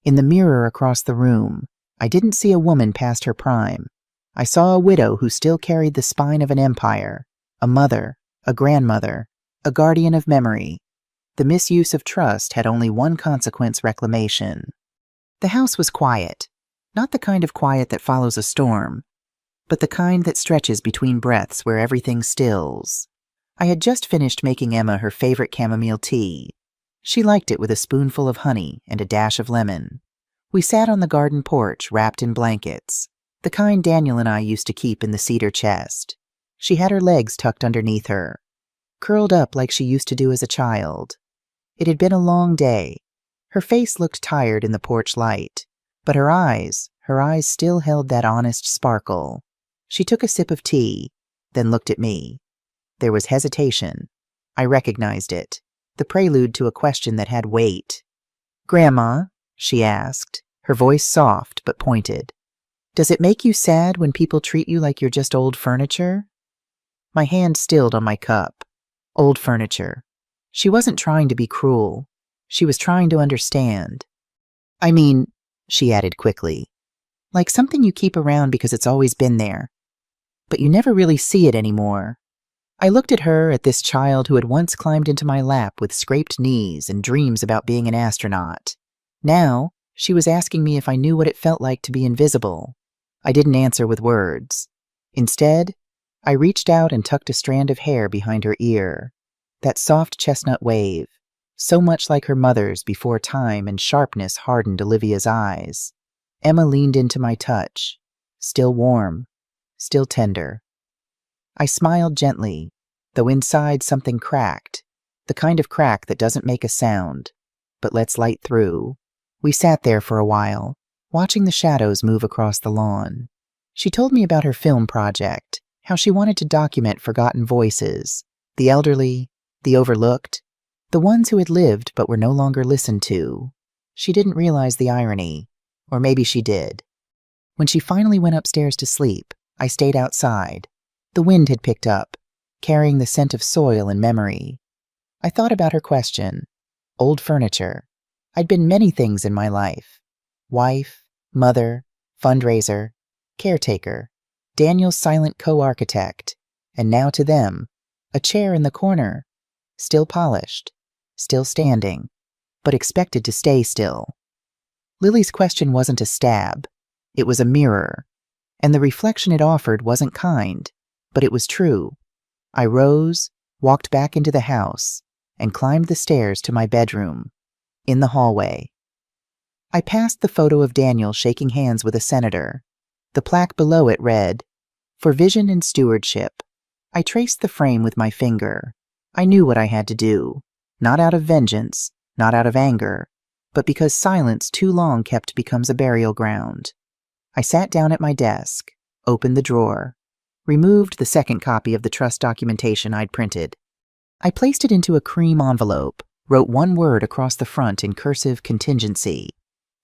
In the mirror across the room, I didn't see a woman past her prime. I saw a widow who still carried the spine of an empire, a mother, a grandmother, a guardian of memory. The misuse of trust had only one consequence: reclamation. The house was quiet, not the kind of quiet that follows a storm, but the kind that stretches between breaths where everything stills. I had just finished making Emma her favorite chamomile tea. She liked it with a spoonful of honey and a dash of lemon. We sat on the garden porch wrapped in blankets, the kind Daniel and I used to keep in the cedar chest. She had her legs tucked underneath her, curled up like she used to do as a child. It had been a long day. Her face looked tired in the porch light, but her eyes still held that honest sparkle. She took a sip of tea, then looked at me. There was hesitation. I recognized it, the prelude to a question that had weight. "Grandma," she asked, her voice soft but pointed, "does it make you sad when people treat you like you're just old furniture?" My hand stilled on my cup. Old furniture. She wasn't trying to be cruel. She was trying to understand. I mean, she added quickly, like something you keep around because it's always been there, but you never really see it anymore. I looked at her, at this child who had once climbed into my lap with scraped knees and dreams about being an astronaut. Now, she was asking me if I knew what it felt like to be invisible. I didn't answer with words. Instead, I reached out and tucked a strand of hair behind her ear. That soft chestnut wave, so much like her mother's before time and sharpness hardened Olivia's eyes. Emma leaned into my touch, still warm, still tender. I smiled gently, though inside something cracked, the kind of crack that doesn't make a sound, but lets light through. We sat there for a while, watching the shadows move across the lawn. She told me about her film project, how she wanted to document forgotten voices, the elderly, the overlooked, the ones who had lived but were no longer listened to. She didn't realize the irony, or maybe she did. When she finally went upstairs to sleep, I stayed outside. The wind had picked up, carrying the scent of soil and memory. I thought about her question. Old furniture. I'd been many things in my life. Wife, mother, fundraiser, caretaker, Daniel's silent co-architect, and now to them, a chair in the corner, still polished, still standing, but expected to stay still. Lily's question wasn't a stab. It was a mirror, and the reflection it offered wasn't kind, but it was true. I rose, walked back into the house, and climbed the stairs to my bedroom. In the hallway, I passed the photo of Daniel shaking hands with a senator. The plaque below it read, "For Vision and Stewardship." I traced the frame with my finger. I knew what I had to do, not out of vengeance, not out of anger, but because silence too long kept becomes a burial ground. I sat down at my desk, opened the drawer, removed the second copy of the trust documentation I'd printed. I placed it into a cream envelope, wrote one word across the front in cursive contingency.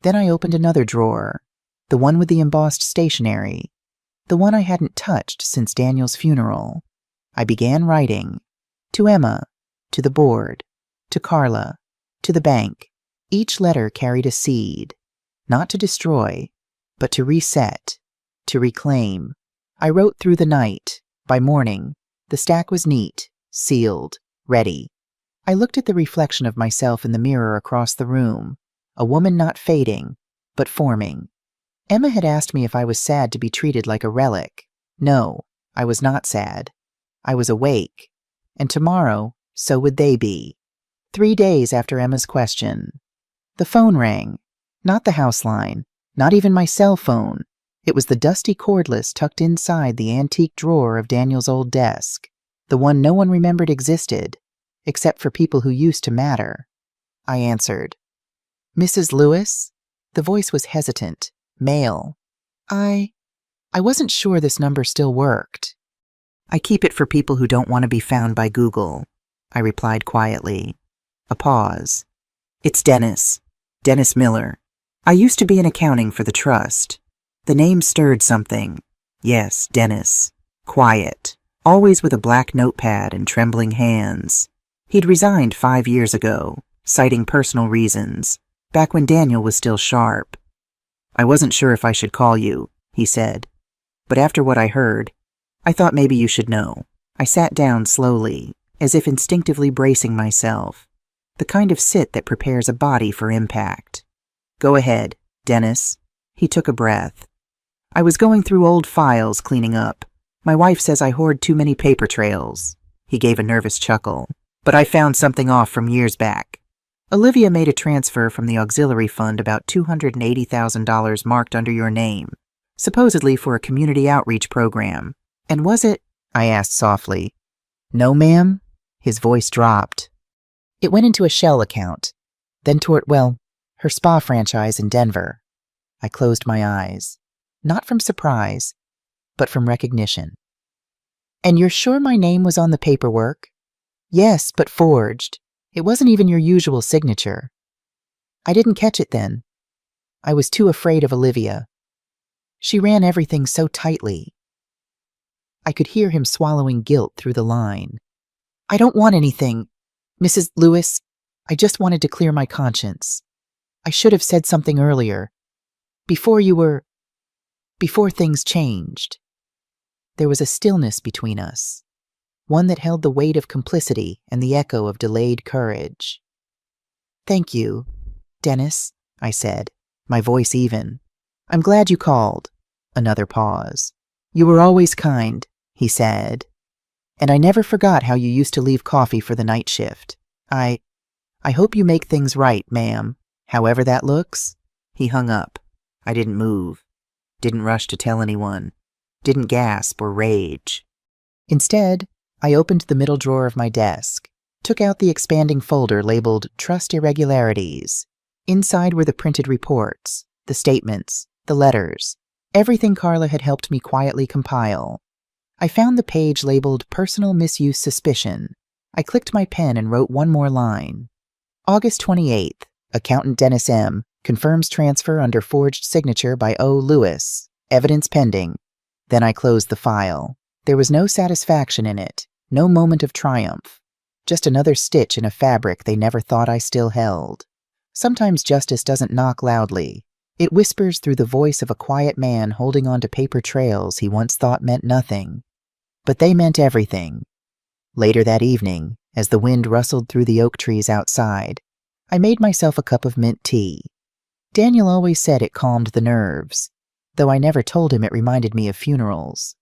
Then I opened another drawer, the one with the embossed stationery, the one I hadn't touched since Daniel's funeral. I began writing. To Emma, to the board, to Carla, to the bank. Each letter carried a seed, not to destroy, but to reset, to reclaim. I wrote through the night. By morning, the stack was neat, sealed, ready. I looked at the reflection of myself in the mirror across the room, a woman not fading, but forming. Emma had asked me if I was sad to be treated like a relic. No, I was not sad. I was awake, and tomorrow, so would they be. 3 days after Emma's question. The phone rang. Not the house line, not even my cell phone. It was the dusty cordless tucked inside the antique drawer of Daniel's old desk, the one no one remembered existed, except for people who used to matter. I answered. "Mrs. Lewis?" The voice was hesitant, male. I wasn't sure this number still worked. "I keep it for people who don't want to be found by Google," I replied quietly. A pause. "It's Dennis. Dennis Miller. I used to be in accounting for the trust." The name stirred something. Yes, Dennis. Quiet. Always with a black notepad and trembling hands. He'd resigned 5 years ago, citing personal reasons, back when Daniel was still sharp. "I wasn't sure if I should call you," he said. "But after what I heard, I thought maybe you should know." I sat down slowly, as if instinctively bracing myself, the kind of sit that prepares a body for impact. "Go ahead, Dennis." He took a breath. "I was going through old files cleaning up. My wife says I hoard too many paper trails." He gave a nervous chuckle. "But I found something off from years back. Olivia made a transfer from the auxiliary fund about $280,000 marked under your name, supposedly for a community outreach program. And was it?" I asked softly. "No, ma'am." His voice dropped. "It went into a shell account, then toward, well, her spa franchise in Denver." I closed my eyes, not from surprise, but from recognition. "And you're sure my name was on the paperwork?" "Yes, but forged. It wasn't even your usual signature." "I didn't catch it then. I was too afraid of Olivia. She ran everything so tightly." I could hear him swallowing guilt through the line. "I don't want anything. Mrs. Lewis, I just wanted to clear my conscience. I should have said something earlier. Before things changed. There was a stillness between us, one that held the weight of complicity and the echo of delayed courage. Thank you, Dennis, I said, my voice even. I'm glad you called. Another pause. You were always kind, he said. And I never forgot how you used to leave coffee for the night shift. I hope you make things right, ma'am. However that looks. He hung up. I didn't move. Didn't rush to tell anyone. Didn't gasp or rage. Instead, I opened the middle drawer of my desk, took out the expanding folder labeled Trust Irregularities. Inside were the printed reports, the statements, the letters, everything Carla had helped me quietly compile. I found the page labeled Personal Misuse Suspicion. I clicked my pen and wrote one more line. August 28th, Accountant Dennis M. confirms transfer under forged signature by O. Lewis. Evidence pending. Then I closed the file. There was no satisfaction in it, no moment of triumph. Just another stitch in a fabric they never thought I still held. Sometimes justice doesn't knock loudly. It whispers through the voice of a quiet man holding on to paper trails he once thought meant nothing. But they meant everything. Later that evening, as the wind rustled through the oak trees outside, I made myself a cup of mint tea. Daniel always said it calmed the nerves, though I never told him it reminded me of funerals.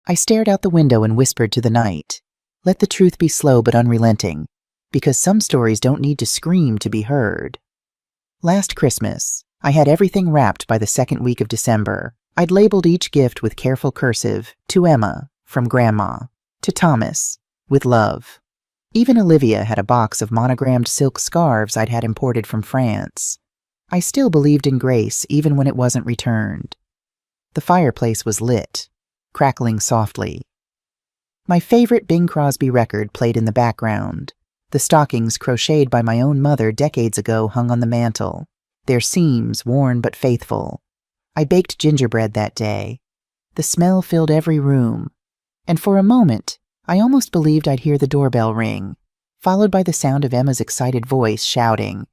I stared out the window and whispered to the night, let the truth be slow but unrelenting, because some stories don't need to scream to be heard. Last Christmas, I had everything wrapped by the second week of December. I'd labeled each gift with careful cursive, to Emma, from Grandma, to Thomas, with love. Even Olivia had a box of monogrammed silk scarves I'd had imported from France. I still believed in grace even when it wasn't returned. The fireplace was lit, crackling softly. My favorite Bing Crosby record played in the background. The stockings crocheted by my own mother decades ago hung on the mantel, their seams worn but faithful. I baked gingerbread that day. The smell filled every room, and for a moment, I almost believed I'd hear the doorbell ring, followed by the sound of Emma's excited voice shouting,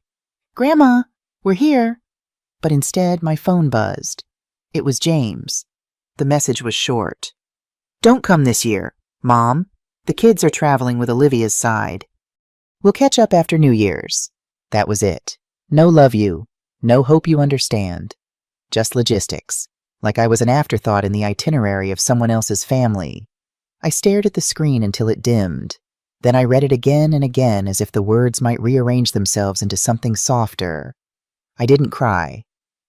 "Grandma, we're here!" But instead, my phone buzzed. It was James. The message was short. "Don't come this year, Mom. The kids are traveling with Olivia's side. We'll catch up after New Year's." That was it. No love you. No hope you understand. Just logistics. Like I was an afterthought in the itinerary of someone else's family. I stared at the screen until it dimmed. Then I read it again and again as if the words might rearrange themselves into something softer. I didn't cry.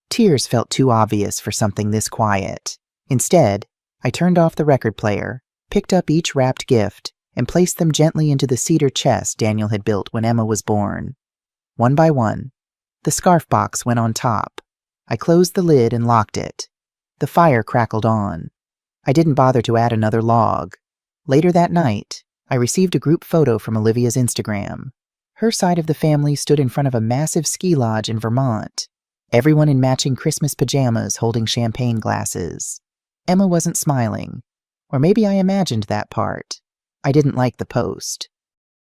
Tears felt too obvious for something this quiet. Instead, I turned off the record player, picked up each wrapped gift, and placed them gently into the cedar chest Daniel had built when Emma was born. One by one, the scarf box went on top. I closed the lid and locked it. The fire crackled on. I didn't bother to add another log. Later that night, I received a group photo from Olivia's Instagram. Her side of the family stood in front of a massive ski lodge in Vermont, everyone in matching Christmas pajamas holding champagne glasses. Emma wasn't smiling, or maybe I imagined that part. I didn't like the post.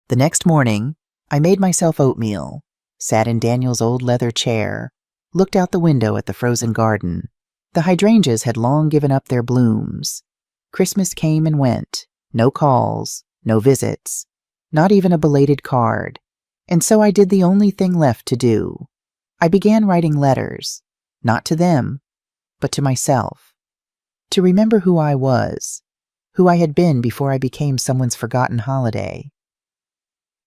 The next morning, I made myself oatmeal, sat in Daniel's old leather chair, looked out the window at the frozen garden. The hydrangeas had long given up their blooms. Christmas came and went. No calls, no visits, not even a belated card. And so I did the only thing left to do. I began writing letters, not to them, but to myself. To remember who I was, who I had been before I became someone's forgotten holiday.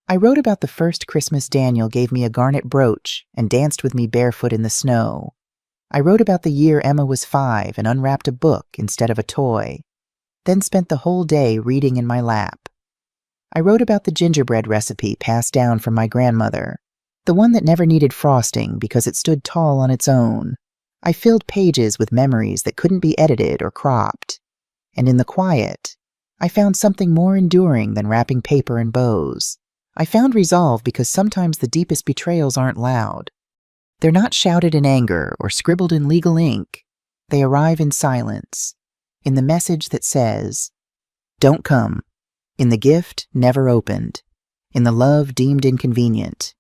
I wrote about the first Christmas Daniel gave me a garnet brooch and danced with me barefoot in the snow. I wrote about the year Emma was 5 and unwrapped a book instead of a toy, then spent the whole day reading in my lap. I wrote about the gingerbread recipe passed down from my grandmother, the one that never needed frosting because it stood tall on its own. I filled pages with memories that couldn't be edited or cropped. And in the quiet, I found something more enduring than wrapping paper and bows. I found resolve because sometimes the deepest betrayals aren't loud. They're not shouted in anger or scribbled in legal ink. They arrive in silence, in the message that says, "Don't come," in the gift never opened, in the love deemed inconvenient.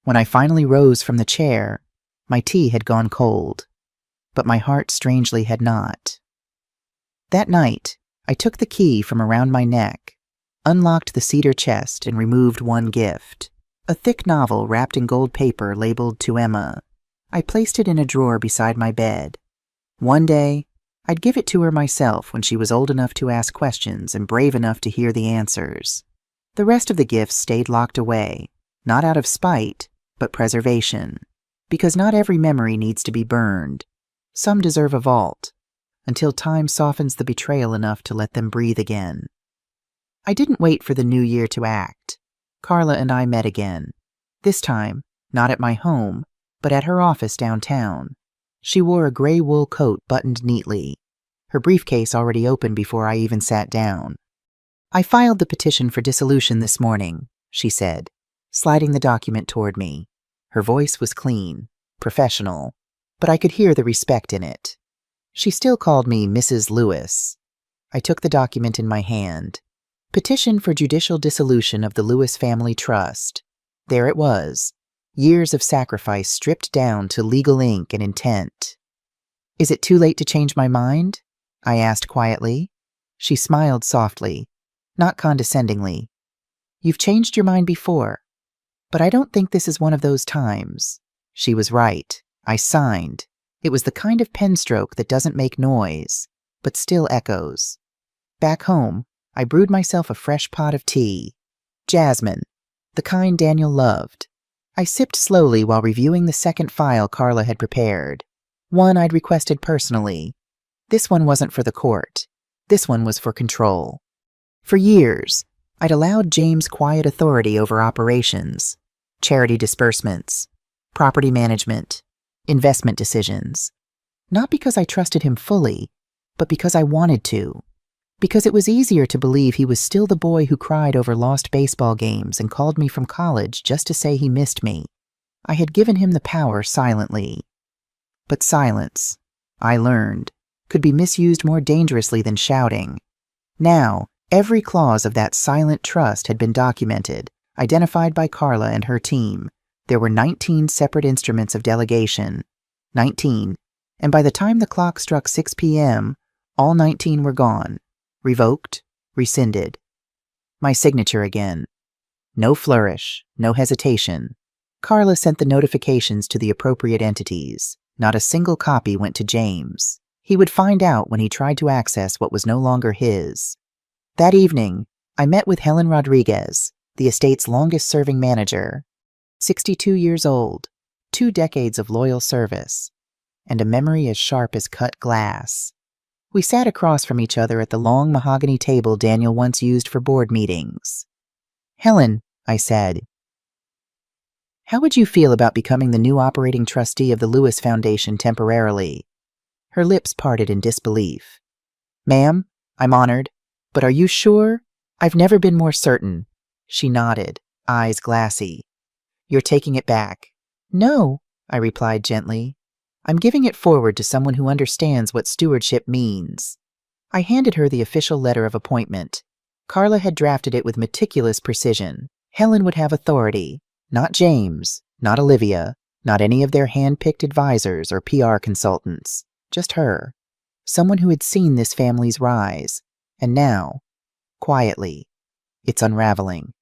When I finally rose from the chair, my tea had gone cold, but my heart strangely had not. That night, I took the key from around my neck, unlocked the cedar chest, and removed one gift, a thick novel wrapped in gold paper labeled "To Emma." I placed it in a drawer beside my bed. One day, I'd give it to her myself when she was old enough to ask questions and brave enough to hear the answers. The rest of the gifts stayed locked away, not out of spite, but preservation. Because not every memory needs to be burned. Some deserve a vault, until time softens the betrayal enough to let them breathe again. I didn't wait for the new year to act. Carla and I met again. This time, not at my home, but at her office downtown. She wore a gray wool coat buttoned neatly, her briefcase already open before I even sat down. "I filed the petition for dissolution this morning," she said, sliding the document toward me. Her voice was clean, professional, but I could hear the respect in it. She still called me Mrs. Lewis. I took the document in my hand. Petition for judicial dissolution of the Lewis Family Trust. There it was. Years of sacrifice stripped down to legal ink and intent. "Is it too late to change my mind?" I asked quietly. She smiled softly, not condescendingly. "You've changed your mind before, but I don't think this is one of those times." She was right. I signed. It was the kind of pen stroke that doesn't make noise, but still echoes. Back home, I brewed myself a fresh pot of tea. Jasmine, the kind Daniel loved. I sipped slowly while reviewing the second file Carla had prepared. One I'd requested personally. This one wasn't for the court. This one was for control. For years, I'd allowed James quiet authority over operations, charity disbursements, property management, investment decisions. Not because I trusted him fully, but because I wanted to. Because it was easier to believe he was still the boy who cried over lost baseball games and called me from college just to say he missed me. I had given him the power silently. But silence, I learned, could be misused more dangerously than shouting. Now, every clause of that silent trust had been documented, identified by Carla and her team. There were 19 separate instruments of delegation. 19, and by the time the clock struck 6 p.m., all 19 were gone. Revoked, rescinded. My signature again. No flourish, no hesitation. Carla sent the notifications to the appropriate entities. Not a single copy went to James. He would find out when he tried to access what was no longer his. That evening, I met with Helen Rodriguez, the estate's longest-serving manager. 62 years old, 2 decades of loyal service, and a memory as sharp as cut glass. We sat across from each other at the long mahogany table Daniel once used for board meetings. "Helen," I said, "how would you feel about becoming the new operating trustee of the Lewis Foundation temporarily?" Her lips parted in disbelief. "Ma'am, I'm honored, but are you sure? I've never been more certain." She nodded, eyes glassy. "You're taking it back." "No," I replied gently. "I'm giving it forward to someone who understands what stewardship means." I handed her the official letter of appointment. Carla had drafted it with meticulous precision. Helen would have authority, not James, not Olivia, not any of their hand-picked advisors or PR consultants. Just her. Someone who had seen this family's rise. And now, quietly, it's unraveling.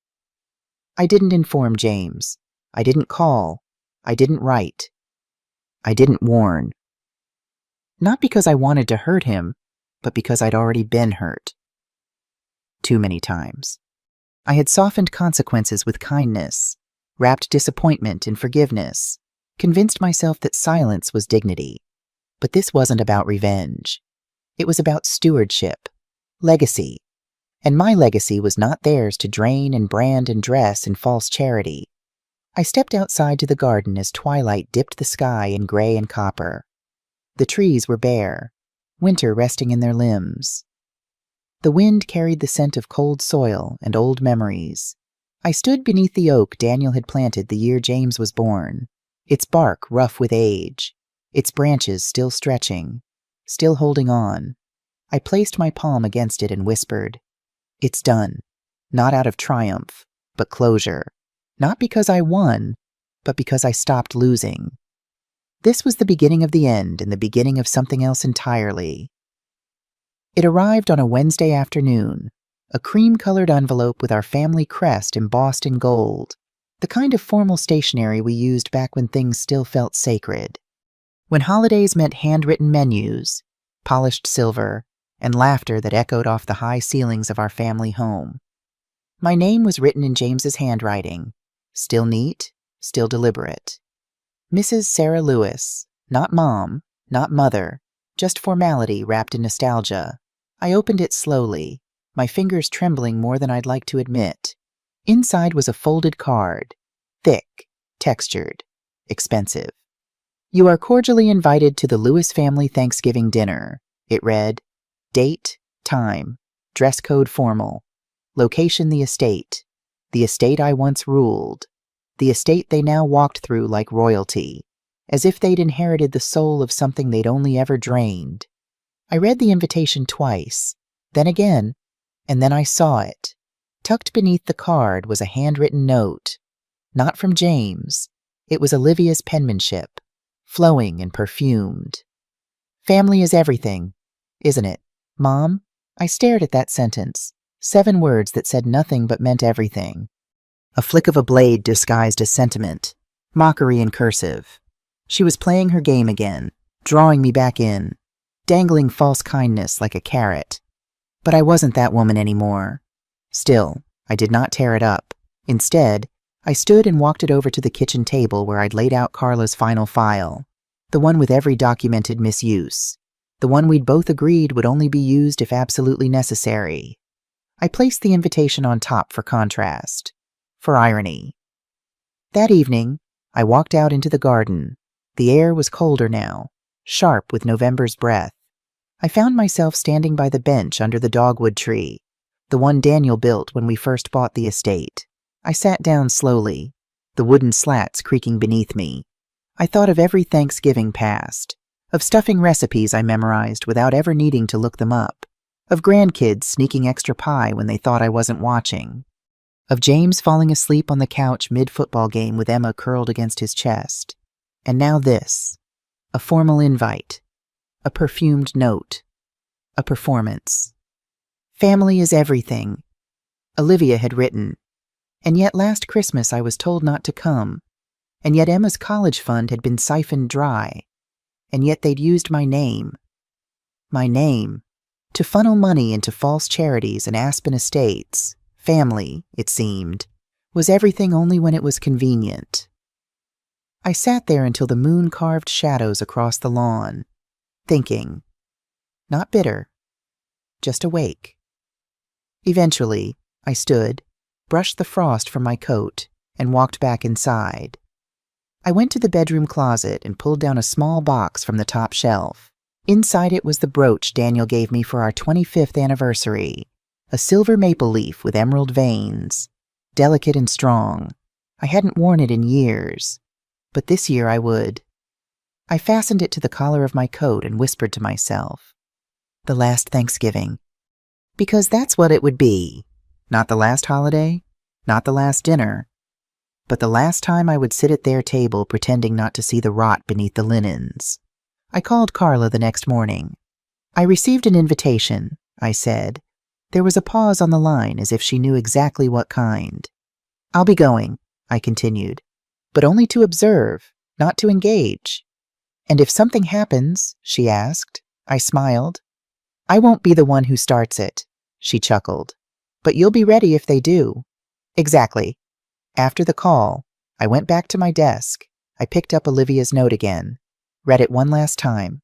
I didn't inform James. I didn't call. I didn't write. I didn't warn. Not because I wanted to hurt him, but because I'd already been hurt. Too many times. I had softened consequences with kindness, wrapped disappointment in forgiveness, convinced myself that silence was dignity. But this wasn't about revenge. It was about stewardship, legacy. And my legacy was not theirs to drain and brand and dress in false charity. I stepped outside to the garden as twilight dipped the sky in gray and copper. The trees were bare, winter resting in their limbs. The wind carried the scent of cold soil and old memories. I stood beneath the oak Daniel had planted the year James was born, its bark rough with age, its branches still stretching, still holding on. I placed my palm against it and whispered, "It's done, not out of triumph, but closure. Not because I won, but because I stopped losing. This was the beginning of the end and the beginning of something else entirely. It arrived on a Wednesday afternoon, a cream-colored envelope with our family crest embossed in gold, the kind of formal stationery we used back when things still felt sacred. When holidays meant handwritten menus, polished silver, and laughter that echoed off the high ceilings of our family home. My name was written in James's handwriting, still neat, still deliberate. Mrs. Sarah Lewis, not Mom, not Mother, just formality wrapped in nostalgia. I opened it slowly, my fingers trembling more than I'd like to admit. Inside was a folded card, thick, textured, expensive. "You are cordially invited to the Lewis family Thanksgiving dinner," it read. Date, time, dress code formal. Location the estate I once ruled, the estate they now walked through like royalty, as if they'd inherited the soul of something they'd only ever drained. I read the invitation twice, then again, and then I saw it. Tucked beneath the card was a handwritten note. Not from James. It was Olivia's penmanship, flowing and perfumed. "Family is everything, isn't it, Mom?" I stared at that sentence, 7 words that said nothing but meant everything. A flick of a blade disguised as sentiment, mockery in cursive. She was playing her game again, drawing me back in, dangling false kindness like a carrot. But I wasn't that woman anymore. Still, I did not tear it up. Instead, I stood and walked it over to the kitchen table where I'd laid out Carla's final file, the one with every documented misuse, the one we'd both agreed would only be used if absolutely necessary. I placed the invitation on top for contrast, for irony. That evening, I walked out into the garden. The air was colder now, sharp with November's breath. I found myself standing by the bench under the dogwood tree, the one Daniel built when we first bought the estate. I sat down slowly, the wooden slats creaking beneath me. I thought of every Thanksgiving past, of stuffing recipes I memorized without ever needing to look them up, of grandkids sneaking extra pie when they thought I wasn't watching, of James falling asleep on the couch mid-football game with Emma curled against his chest. And now this, a formal invite, a perfumed note, a performance. "Family is everything," Olivia had written. And yet last Christmas I was told not to come. And yet Emma's college fund had been siphoned dry. And yet they'd used my name. My name. To funnel money into false charities and Aspen estates. Family, it seemed, was everything only when it was convenient. I sat there until the moon carved shadows across the lawn, thinking. Not bitter, just awake. Eventually, I stood, brushed the frost from my coat, and walked back inside. I went to the bedroom closet and pulled down a small box from the top shelf. Inside it was the brooch Daniel gave me for our 25th anniversary, a silver maple leaf with emerald veins, delicate and strong. I hadn't worn it in years, but this year I would. I fastened it to the collar of my coat and whispered to myself, "The last Thanksgiving." Because that's what it would be. Not the last holiday, not the last dinner, but the last time I would sit at their table pretending not to see the rot beneath the linens. I called Carla the next morning. "I received an invitation," I said. There was a pause on the line as if she knew exactly what kind. "I'll be going," I continued, "but only to observe, not to engage." "And if something happens?" she asked. I smiled. "I won't be the one who starts it," she chuckled. "But you'll be ready if they do." "Exactly." After the call, I went back to my desk. I picked up Olivia's note again, read it one last time.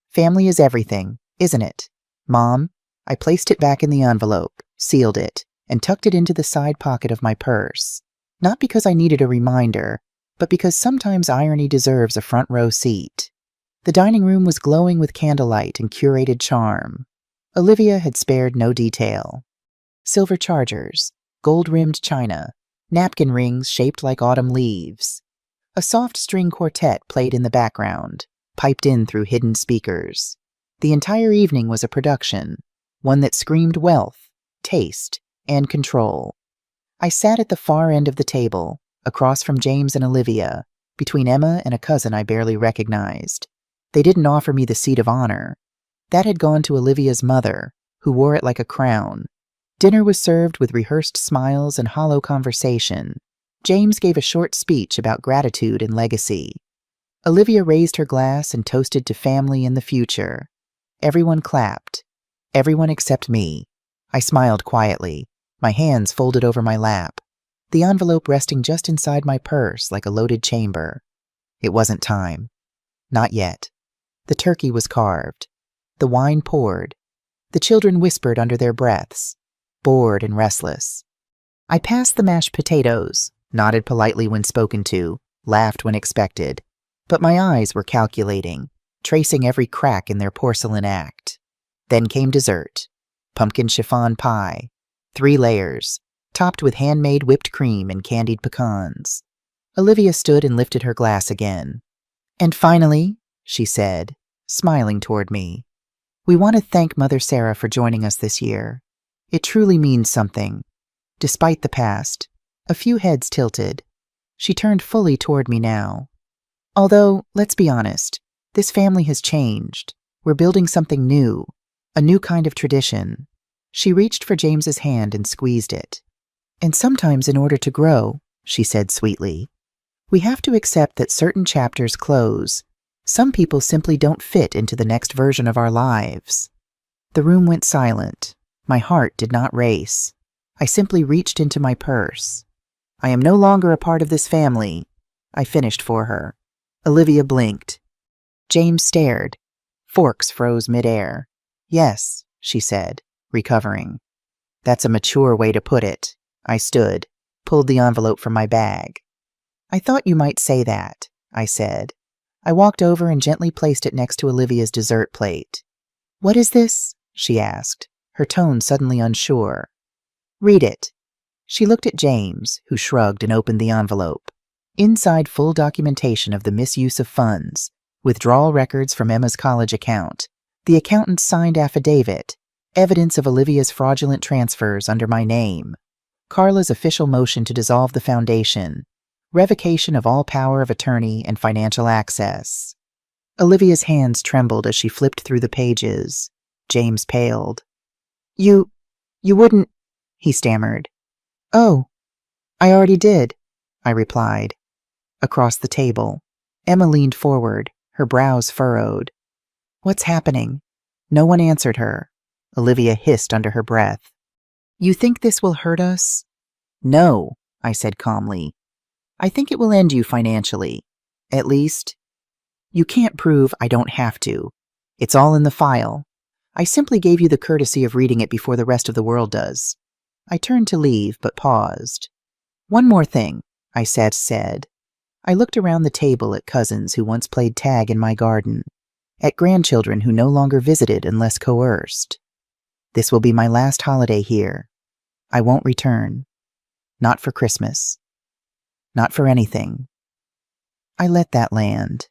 "Family is everything, isn't it, Mom?" I placed it back in the envelope, sealed it, and tucked it into the side pocket of my purse. Not because I needed a reminder, but because sometimes irony deserves a front row seat. The dining room was glowing with candlelight and curated charm. Olivia had spared no detail. Silver chargers, gold-rimmed china, napkin rings shaped like autumn leaves. A soft string quartet played in the background, piped in through hidden speakers. The entire evening was a production, one that screamed wealth, taste, and control. I sat at the far end of the table, across from James and Olivia, between Emma and a cousin I barely recognized. They didn't offer me the seat of honor. That had gone to Olivia's mother, who wore it like a crown. Dinner was served with rehearsed smiles and hollow conversation. James gave a short speech about gratitude and legacy. Olivia raised her glass and toasted to family and the future. Everyone clapped. Everyone except me. I smiled quietly, my hands folded over my lap, the envelope resting just inside my purse like a loaded chamber. It wasn't time. Not yet. The turkey was carved. The wine poured. The children whispered under their breaths, bored and restless. I passed the mashed potatoes, nodded politely when spoken to, laughed when expected, but my eyes were calculating, tracing every crack in their porcelain act. Then came dessert, pumpkin chiffon pie, 3 layers, topped with handmade whipped cream and candied pecans. Olivia stood and lifted her glass again. "And finally," she said, smiling toward me, "we want to thank Mother Sarah for joining us this year. It truly means something." Despite the past, a few heads tilted. She turned fully toward me now. "Although, let's be honest, this family has changed. We're building something new, a new kind of tradition." She reached for James's hand and squeezed it. "And sometimes in order to grow," she said sweetly, "we have to accept that certain chapters close. Some people simply don't fit into the next version of our lives." The room went silent. My heart did not race. I simply reached into my purse. "I am no longer a part of this family," I finished for her. Olivia blinked. James stared. Forks froze midair. "Yes," she said, recovering. "That's a mature way to put it." I stood, pulled the envelope from my bag. "I thought you might say that," I said. I walked over and gently placed it next to Olivia's dessert plate. "What is this?" she asked, her tone suddenly unsure. "Read it." She looked at James, who shrugged and opened the envelope. Inside, full documentation of the misuse of funds, withdrawal records from Emma's college account, the accountant's signed affidavit, evidence of Olivia's fraudulent transfers under my name, Carla's official motion to dissolve the foundation, revocation of all power of attorney and financial access. Olivia's hands trembled as she flipped through the pages. James paled. You wouldn't," he stammered. "Oh, I already did," I replied. Across the table, Emma leaned forward, her brows furrowed. "What's happening?" No one answered her. Olivia hissed under her breath. "You think this will hurt us?" "No," I said calmly. "I think it will end you financially. At least, you can't prove I don't have to. It's all in the file. I simply gave you the courtesy of reading it before the rest of the world does." I turned to leave, but paused. "One more thing," I said. I looked around the table at cousins who once played tag in my garden, at grandchildren who no longer visited unless coerced. This will be my last holiday here. I won't return. Not for Christmas. Not for anything. I let that land.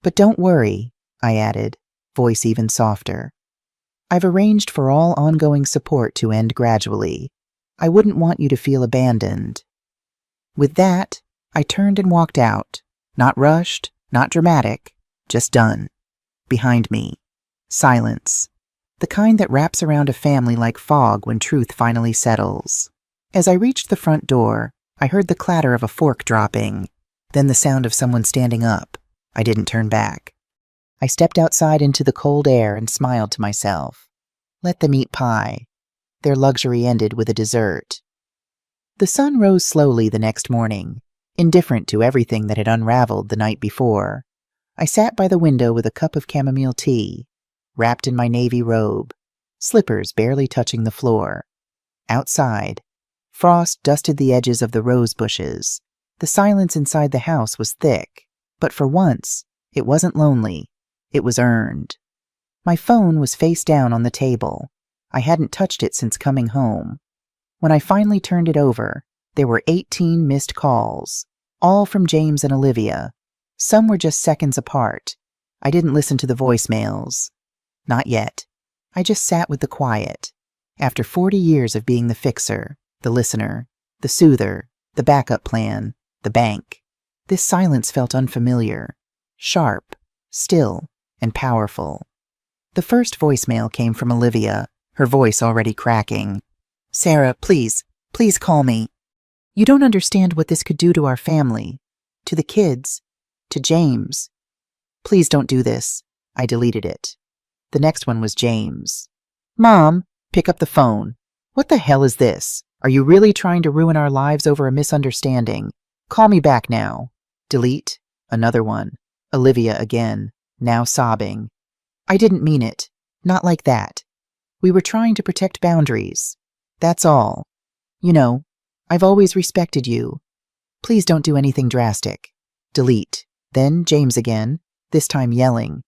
"But don't worry," I added, voice even softer. "I've arranged for all ongoing support to end gradually. I wouldn't want you to feel abandoned." With that, I turned and walked out, not rushed, not dramatic, just done. Behind me, silence, the kind that wraps around a family like fog when truth finally settles. As I reached the front door, I heard the clatter of a fork dropping, then the sound of someone standing up. I didn't turn back. I stepped outside into the cold air and smiled to myself. Let them eat pie. Their luxury ended with a dessert. The sun rose slowly the next morning, indifferent to everything that had unraveled the night before. I sat by the window with a cup of chamomile tea, wrapped in my navy robe, slippers barely touching the floor. Outside, frost dusted the edges of the rose bushes. The silence inside the house was thick, but for once, it wasn't lonely. It was earned. My phone was face down on the table. I hadn't touched it since coming home. When I finally turned it over, there were 18 missed calls, all from James and Olivia. Some were just seconds apart. I didn't listen to the voicemails. Not yet. I just sat with the quiet. After 40 years of being the fixer, the listener, The soother, the backup plan, the bank. This silence felt unfamiliar, sharp, still, and powerful. The first voicemail came from Olivia, her voice already cracking. "Sarah, please call me. You don't understand what this could do to our family, to the kids, to James. Please don't do this." I deleted it. The next one was James. "Mom, pick up the phone. What the hell is this? Are you really trying to ruin our lives over a misunderstanding? Call me back now." Delete. Another one. Olivia again, now sobbing. "I didn't mean it. Not like that. We were trying to protect boundaries. That's all. You know, I've always respected you. Please don't do anything drastic." Delete. Then James again, this time yelling.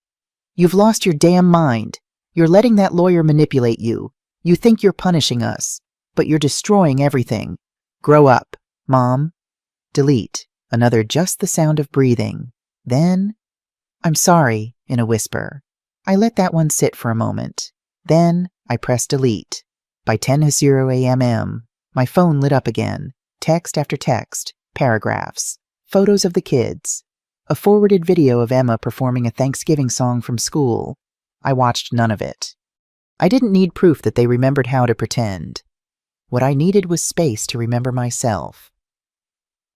"You've lost your damn mind. You're letting that lawyer manipulate you. You think you're punishing us, but you're destroying everything. Grow up, Mom." Delete. Another just the sound of breathing. Then, "I'm sorry," in a whisper. I let that one sit for a moment. Then I pressed delete. By 10:00 a.m., my phone lit up again. Text after text, paragraphs, photos of the kids, a forwarded video of Emma performing a Thanksgiving song from school. I watched none of it. I didn't need proof that they remembered how to pretend. What I needed was space to remember myself.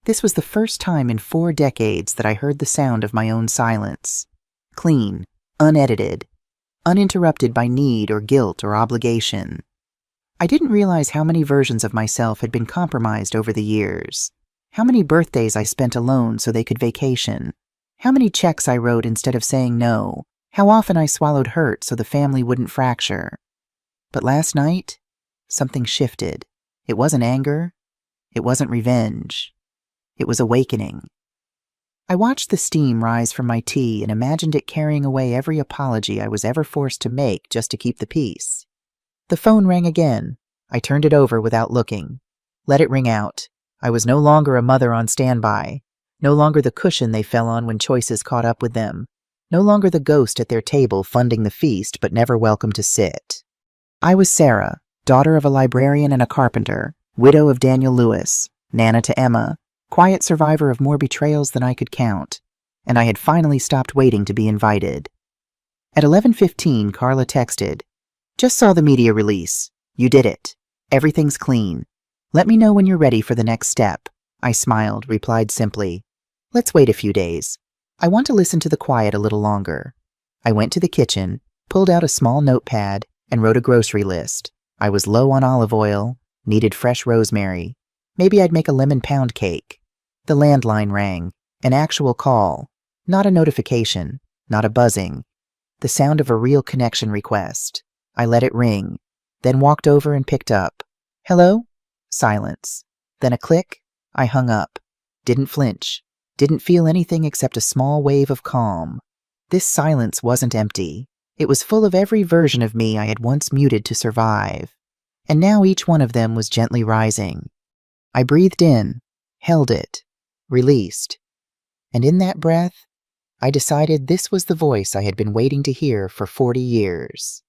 This was the first time in 4 decades that I heard the sound of my own silence. Clean, unedited, uninterrupted by need or guilt or obligation. I didn't realize how many versions of myself had been compromised over the years. How many birthdays I spent alone so they could vacation. How many checks I wrote instead of saying no. How often I swallowed hurt so the family wouldn't fracture. But last night, something shifted. It wasn't anger. It wasn't revenge. It was awakening. I watched the steam rise from my tea and imagined it carrying away every apology I was ever forced to make just to keep the peace. The phone rang again. I turned it over without looking. Let it ring out. I was no longer a mother on standby. No longer the cushion they fell on when choices caught up with them. No longer the ghost at their table funding the feast but never welcome to sit. I was Sarah, daughter of a librarian and a carpenter, widow of Daniel Lewis, Nana to Emma, quiet survivor of more betrayals than I could count, and I had finally stopped waiting to be invited. At 11:15, Carla texted, "Just saw the media release. You did it. Everything's clean. Let me know when you're ready for the next step." I smiled, replied simply, "Let's wait a few days. I want to listen to the quiet a little longer." I went to the kitchen, pulled out a small notepad, and wrote a grocery list. I was low on olive oil, needed fresh rosemary. Maybe I'd make a lemon pound cake. The landline rang. An actual call. Not a notification. Not a buzzing. The sound of a real connection request. I let it ring, then walked over and picked up. "Hello?" Silence. Then a click. I hung up. Didn't flinch. Didn't feel anything except a small wave of calm. This silence wasn't empty. It was full of every version of me I had once muted to survive. And now each one of them was gently rising. I breathed in, held it, released. And in that breath, I decided this was the voice I had been waiting to hear for 40 years.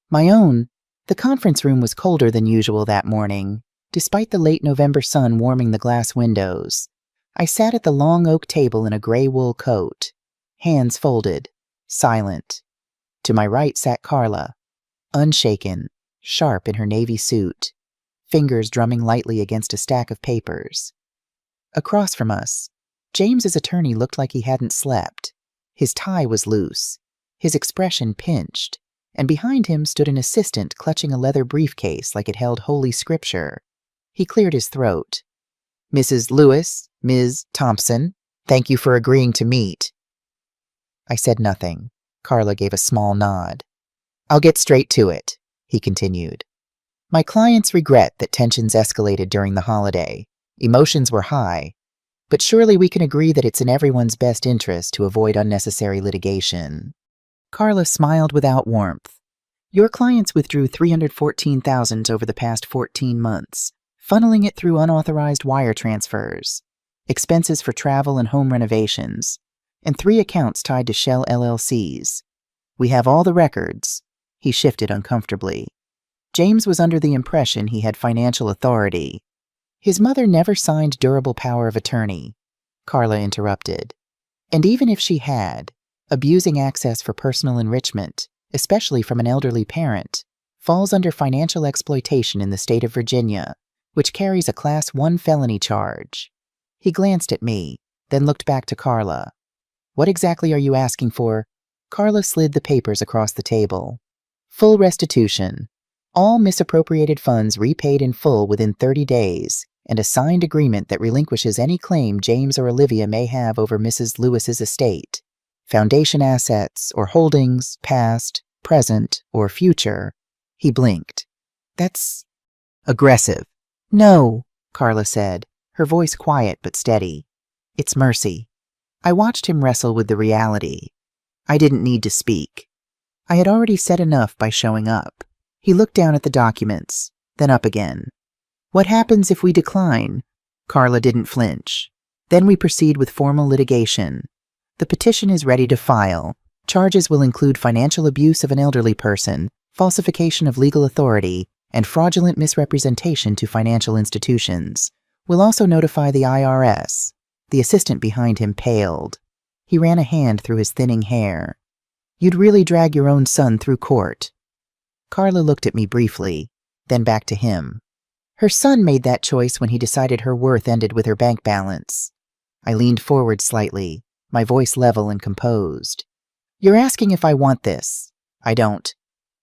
My own. The conference room was colder than usual that morning, despite the late November sun warming the glass windows. I sat at the long oak table in a gray wool coat, hands folded, silent. To my right sat Carla, unshaken, sharp in her navy suit, fingers drumming lightly against a stack of papers. Across from us, James's attorney looked like he hadn't slept. His tie was loose, his expression pinched, and behind him stood an assistant clutching a leather briefcase like it held holy scripture. He cleared his throat. "Mrs. Lewis, Ms. Thompson, thank you for agreeing to meet." I said nothing. Carla gave a small nod. "I'll get straight to it," he continued. "My clients regret that tensions escalated during the holiday. Emotions were high, but surely we can agree that it's in everyone's best interest to avoid unnecessary litigation." Carla smiled without warmth. "Your clients withdrew $314,000 over the past 14 months, funneling it through unauthorized wire transfers, expenses for travel and home renovations, and 3 accounts tied to shell LLCs. We have all the records." He shifted uncomfortably. James was under the impression he had financial authority. His mother never signed durable power of attorney, Carla interrupted. And even if she had, abusing access for personal enrichment, especially from an elderly parent, falls under financial exploitation in the state of Virginia, which carries a Class 1 felony charge. He glanced at me, then looked back to Carla. What exactly are you asking for? Carla slid the papers across the table. Full restitution. All misappropriated funds repaid in full within 30 days, and a signed agreement that relinquishes any claim James or Olivia may have over Mrs. Lewis's estate. Foundation assets or holdings, past, present, or future. He blinked. That's aggressive. No, Carla said, her voice quiet but steady. It's mercy. I watched him wrestle with the reality. I didn't need to speak. I had already said enough by showing up. He looked down at the documents, then up again. What happens if we decline? Carla didn't flinch. Then we proceed with formal litigation. The petition is ready to file. Charges will include financial abuse of an elderly person, falsification of legal authority, and fraudulent misrepresentation to financial institutions. We'll also notify the IRS. The assistant behind him paled. He ran a hand through his thinning hair. You'd really drag your own son through court. Carla looked at me briefly, then back to him. Her son made that choice when he decided her worth ended with her bank balance. I leaned forward slightly, my voice level and composed. You're asking if I want this. I don't.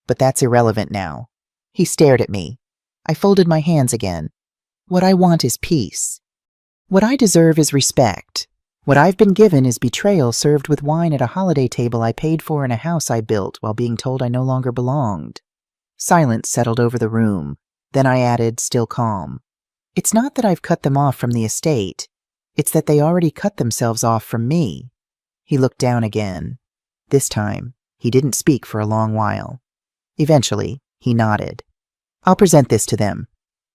But that's irrelevant now. He stared at me. I folded my hands again. What I want is peace. What I deserve is respect. What I've been given is betrayal served with wine at a holiday table I paid for in a house I built while being told I no longer belonged. Silence settled over the room. Then I added, still calm. It's not that I've cut them off from the estate. It's that they already cut themselves off from me. He looked down again. This time, he didn't speak for a long while. Eventually, he nodded. I'll present this to them.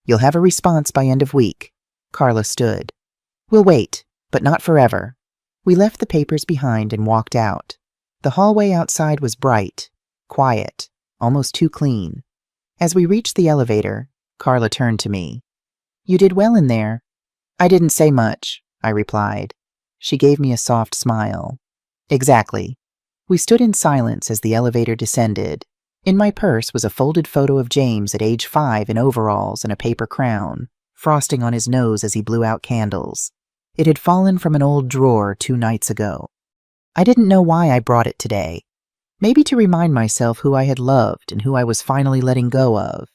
You'll have a response by end of week. Carla stood. We'll wait, but not forever. We left the papers behind and walked out. The hallway outside was bright, quiet, almost too clean. As we reached the elevator, Carla turned to me. You did well in there. I didn't say much, I replied. She gave me a soft smile. Exactly. We stood in silence as the elevator descended. In my purse was a folded photo of James at age 5 in overalls and a paper crown, frosting on his nose as he blew out candles. It had fallen from an old drawer 2 nights ago. I didn't know why I brought it today. Maybe to remind myself who I had loved and who I was finally letting go of.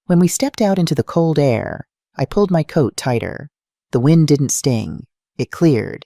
When we stepped out into the cold air, I pulled my coat tighter. The wind didn't sting. It cleared.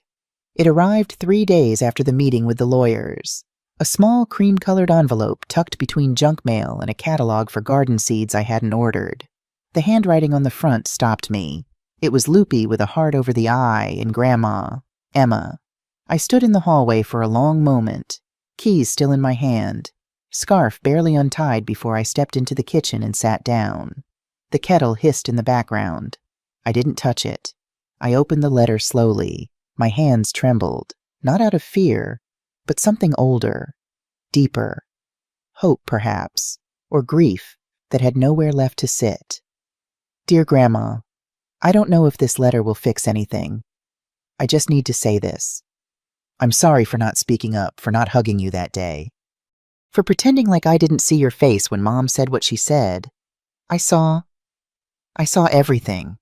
It arrived 3 days after the meeting with the lawyers. A small cream-colored envelope tucked between junk mail and a catalog for garden seeds I hadn't ordered. The handwriting on the front stopped me. It was loopy with a heart over the I in Grandma, Emma. I stood in the hallway for a long moment, keys still in my hand, scarf barely untied before I stepped into the kitchen and sat down. The kettle hissed in the background. I didn't touch it. I opened the letter slowly. My hands trembled, not out of fear, but something older, deeper. Hope, perhaps, or grief that had nowhere left to sit. Dear Grandma, I don't know if this letter will fix anything. I just need to say this. I'm sorry for not speaking up, for not hugging you that day. For pretending like I didn't see your face when Mom said what she said. I saw everything.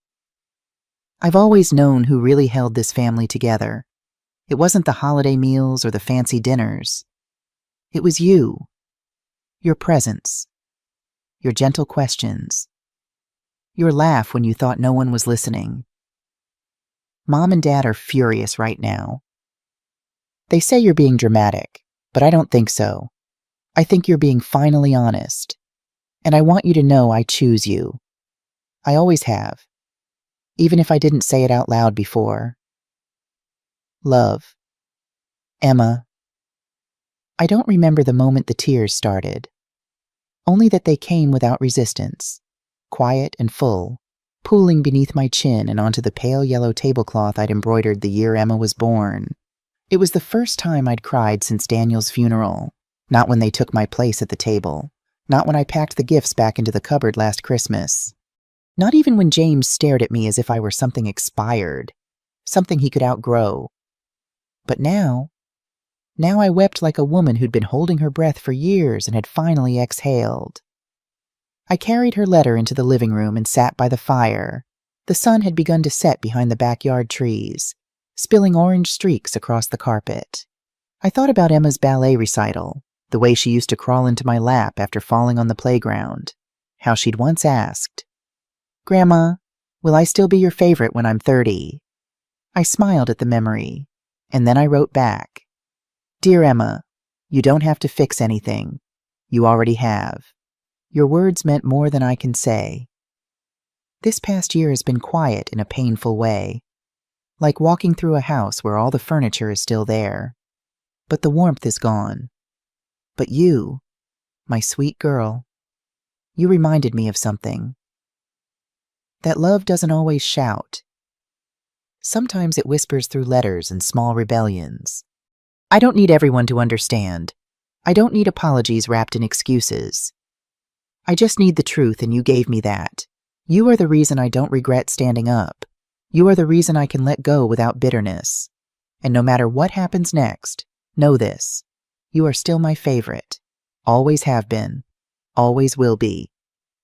I've always known who really held this family together. It wasn't the holiday meals or the fancy dinners. It was you. Your presence. Your gentle questions. Your laugh when you thought no one was listening. Mom and Dad are furious right now. They say you're being dramatic, but I don't think so. I think you're being finally honest. And I want you to know I choose you. I always have. Even if I didn't say it out loud before. Love. Emma. I don't remember the moment the tears started. Only that they came without resistance. Quiet and full, pooling beneath my chin and onto the pale yellow tablecloth I'd embroidered the year Emma was born. It was the first time I'd cried since Daniel's funeral, not when they took my place at the table, not when I packed the gifts back into the cupboard last Christmas. Not even when James stared at me as if I were something expired, something he could outgrow. But now I wept like a woman who'd been holding her breath for years and had finally exhaled. I carried her letter into the living room and sat by the fire. The sun had begun to set behind the backyard trees, spilling orange streaks across the carpet. I thought about Emma's ballet recital, the way she used to crawl into my lap after falling on the playground, how she'd once asked, "Grandma, will I still be your favorite when I'm 30? I smiled at the memory, and then I wrote back, "Dear Emma, you don't have to fix anything. You already have. Your words meant more than I can say." This past year has been quiet in a painful way, like walking through a house where all the furniture is still there, but the warmth is gone. But you, my sweet girl, you reminded me of something. That love doesn't always shout. Sometimes it whispers through letters and small rebellions. I don't need everyone to understand. I don't need apologies wrapped in excuses. I just need the truth, and you gave me that. You are the reason I don't regret standing up. You are the reason I can let go without bitterness. And no matter what happens next, know this. You are still my favorite. Always have been. Always will be.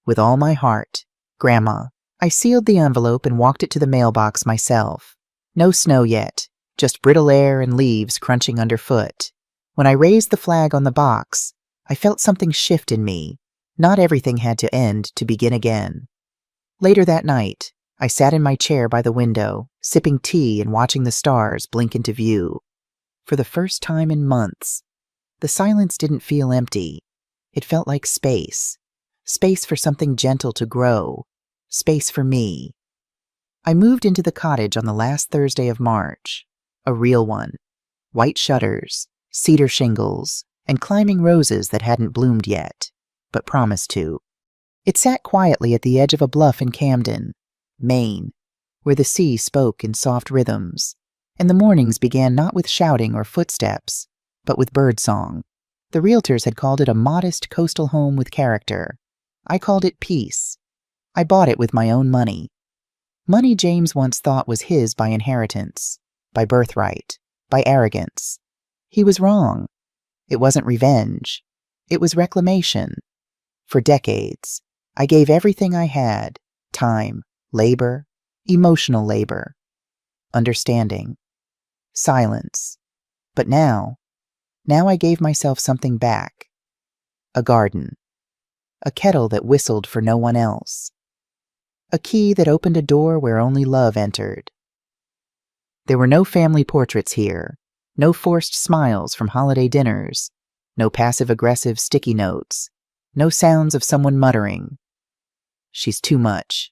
With all my heart, Grandma. I sealed the envelope and walked it to the mailbox myself. No snow yet, just brittle air and leaves crunching underfoot. When I raised the flag on the box, I felt something shift in me. Not everything had to end to begin again. Later that night, I sat in my chair by the window, sipping tea and watching the stars blink into view. For the first time in months, the silence didn't feel empty. It felt like space. Space for something gentle to grow. Space for me. I moved into the cottage on the last Thursday of March. A real one. White shutters, cedar shingles, and climbing roses that hadn't bloomed yet, but promised to. It sat quietly at the edge of a bluff in Camden, Maine, where the sea spoke in soft rhythms, and the mornings began not with shouting or footsteps, but with birdsong. The realtors had called it a modest coastal home with character. I called it peace. I bought it with my own money. Money James once thought was his by inheritance, by birthright, by arrogance. He was wrong. It wasn't revenge. It was reclamation. For decades, I gave everything I had, time, labor, emotional labor, understanding, silence. But now I gave myself something back. A garden. A kettle that whistled for no one else. A key that opened a door where only love entered. There were no family portraits here, no forced smiles from holiday dinners, no passive-aggressive sticky notes, no sounds of someone muttering, "She's too much."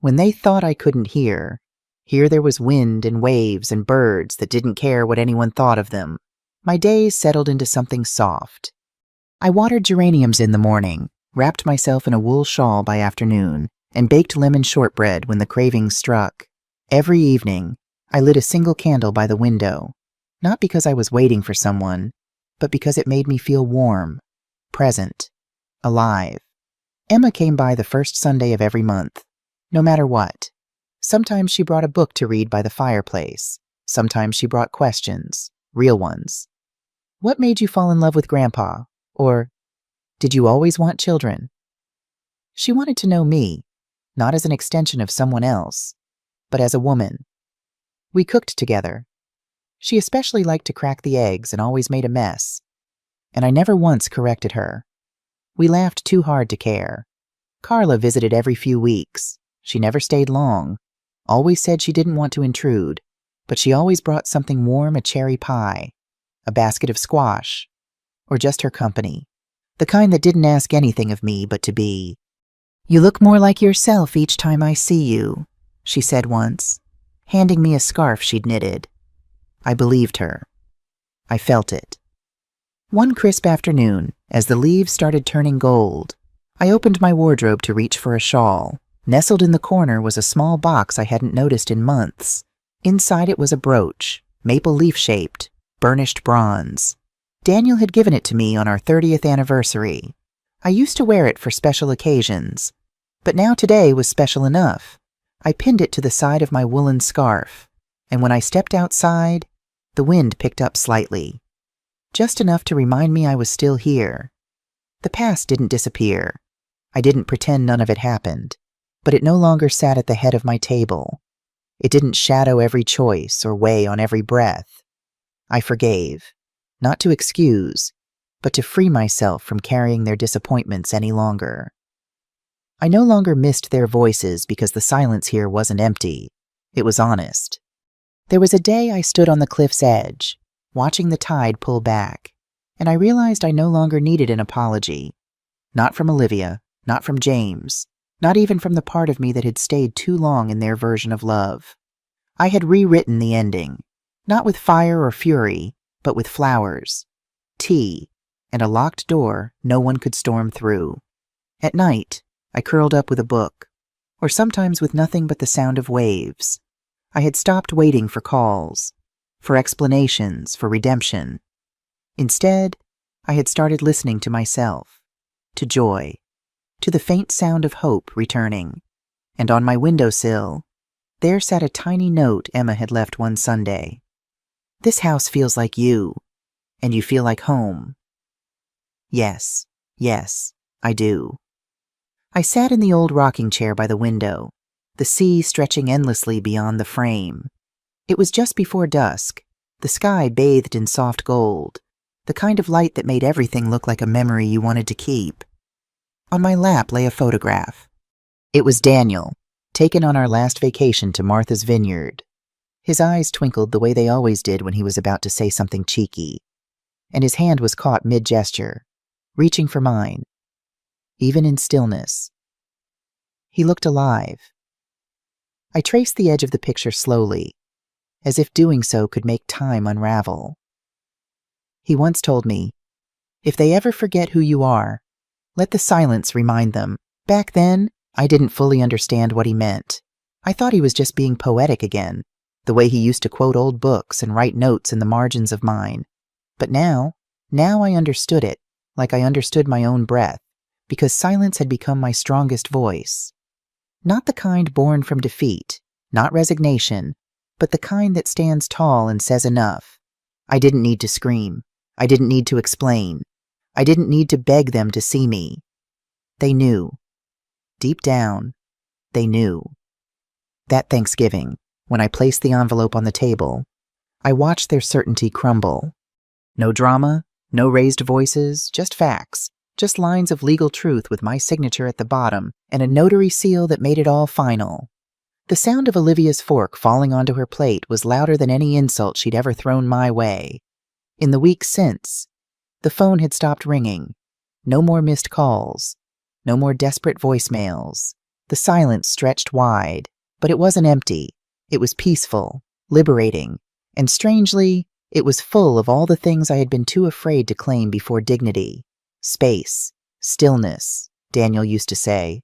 When they thought I couldn't hear, here there was wind and waves and birds that didn't care what anyone thought of them. My days settled into something soft. I watered geraniums in the morning, wrapped myself in a wool shawl by afternoon, and baked lemon shortbread when the cravings struck. Every evening, I lit a single candle by the window, not because I was waiting for someone, but because it made me feel warm, present, alive. Emma came by the first Sunday of every month, no matter what. Sometimes she brought a book to read by the fireplace. Sometimes she brought questions, real ones. What made you fall in love with Grandpa? Or, did you always want children? She wanted to know me, not as an extension of someone else, but as a woman. We cooked together. She especially liked to crack the eggs and always made a mess, and I never once corrected her. We laughed too hard to care. Carla visited every few weeks. She never stayed long, always said she didn't want to intrude, but she always brought something warm, a cherry pie, a basket of squash, or just her company, the kind that didn't ask anything of me but to be. "You look more like yourself each time I see you," she said once, handing me a scarf she'd knitted. I believed her. I felt it. One crisp afternoon, as the leaves started turning gold, I opened my wardrobe to reach for a shawl. Nestled in the corner was a small box I hadn't noticed in months. Inside it was a brooch, maple leaf-shaped, burnished bronze. Daniel had given it to me on our 30th anniversary. I used to wear it for special occasions, But now today was special enough. I pinned it to the side of my woolen scarf, and when I stepped outside, the wind picked up slightly. Just enough to remind me I was still here. The past didn't disappear. I didn't pretend none of it happened, but it no longer sat at the head of my table. It didn't shadow every choice or weigh on every breath. I forgave, not to excuse, but to free myself from carrying their disappointments any longer. I no longer missed their voices because the silence here wasn't empty. It was honest. There was a day I stood on the cliff's edge, watching the tide pull back, and I realized I no longer needed an apology. Not from Olivia, not from James, not even from the part of me that had stayed too long in their version of love. I had rewritten the ending, not with fire or fury, but with flowers, tea, and a locked door no one could storm through. At night, I curled up with a book, or sometimes with nothing but the sound of waves. I had stopped waiting for calls, for explanations, for redemption. Instead, I had started listening to myself, to joy, to the faint sound of hope returning, and on my windowsill, there sat a tiny note Emma had left one Sunday. "This house feels like you, and you feel like home." Yes, I do. I sat in the old rocking chair by the window, the sea stretching endlessly beyond the frame. It was just before dusk, the sky bathed in soft gold, the kind of light that made everything look like a memory you wanted to keep. On my lap lay a photograph. It was Daniel, taken on our last vacation to Martha's Vineyard. His eyes twinkled the way they always did when he was about to say something cheeky, and his hand was caught mid-gesture, reaching for mine, even in stillness. He looked alive. I traced the edge of the picture slowly, as if doing so could make time unravel. He once told me, "If they ever forget who you are, let the silence remind them." Back then, I didn't fully understand what he meant. I thought he was just being poetic again, the way he used to quote old books and write notes in the margins of mine. But now I understood it, like I understood my own breath, because silence had become my strongest voice. Not the kind born from defeat, not resignation, but the kind that stands tall and says enough. I didn't need to scream. I didn't need to explain. I didn't need to beg them to see me. They knew. Deep down, they knew. That Thanksgiving, when I placed the envelope on the table, I watched their certainty crumble. No drama, no raised voices, just facts, just lines of legal truth with my signature at the bottom and a notary seal that made it all final. The sound of Olivia's fork falling onto her plate was louder than any insult she'd ever thrown my way. In the weeks since, the phone had stopped ringing. No more missed calls. No more desperate voicemails. The silence stretched wide, but it wasn't empty. It was peaceful, liberating, and strangely, it was full of all the things I had been too afraid to claim before dignity. Space, stillness, Daniel used to say.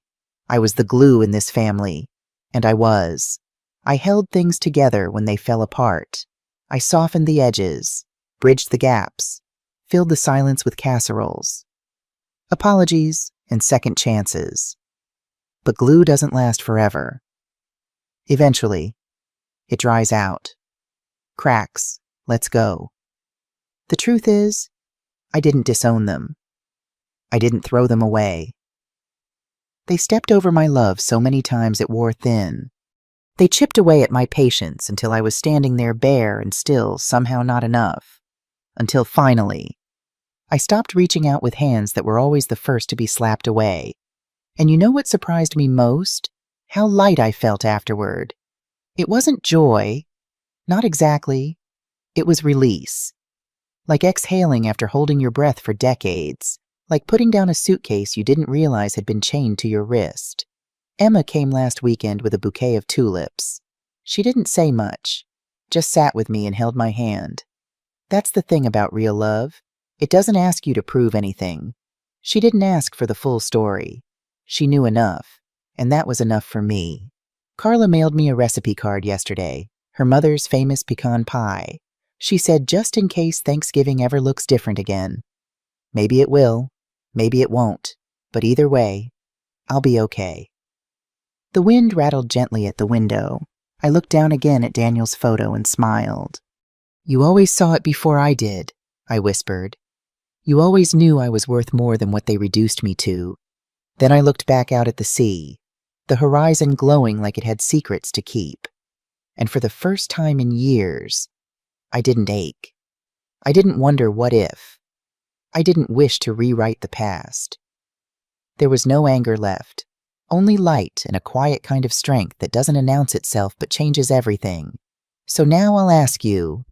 I was the glue in this family, and I was. I held things together when they fell apart. I softened the edges, bridged the gaps, filled the silence with casseroles. Apologies and second chances. But glue doesn't last forever. Eventually, it dries out. Cracks, lets go. The truth is, I didn't disown them. I didn't throw them away. They stepped over my love so many times it wore thin. They chipped away at my patience until I was standing there bare and still somehow not enough. Until finally, I stopped reaching out with hands that were always the first to be slapped away. And you know what surprised me most? How light I felt afterward. It wasn't joy. Not exactly. It was release. Like exhaling after holding your breath for decades. Like putting down a suitcase you didn't realize had been chained to your wrist. Emma came last weekend with a bouquet of tulips. She didn't say much, just sat with me and held my hand. That's the thing about real love. It doesn't ask you to prove anything. She didn't ask for the full story. She knew enough, and that was enough for me. Carla mailed me a recipe card yesterday, her mother's famous pecan pie. She said just in case Thanksgiving ever looks different again. Maybe it will, maybe it won't, but either way, I'll be okay. The wind rattled gently at the window. I looked down again at Daniel's photo and smiled. "You always saw it before I did," I whispered. "You always knew I was worth more than what they reduced me to." Then I looked back out at the sea, the horizon glowing like it had secrets to keep. And for the first time in years, I didn't ache. I didn't wonder what if. I didn't wish to rewrite the past. There was no anger left, only light and a quiet kind of strength that doesn't announce itself but changes everything. So now I'll ask you,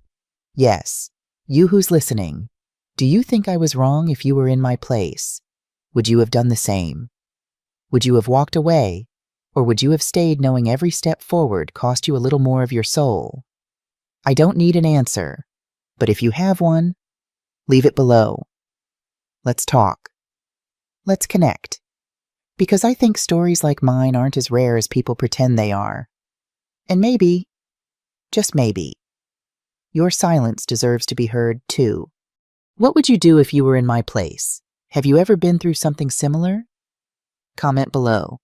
yes, you who's listening, do you think I was wrong if you were in my place? Would you have done the same? Would you have walked away, or would you have stayed knowing every step forward cost you a little more of your soul? I don't need an answer, but if you have one, leave it below. Let's talk. Let's connect. Because I think stories like mine aren't as rare as people pretend they are. And maybe, just maybe, your silence deserves to be heard too. What would you do if you were in my place? Have you ever been through something similar? Comment below.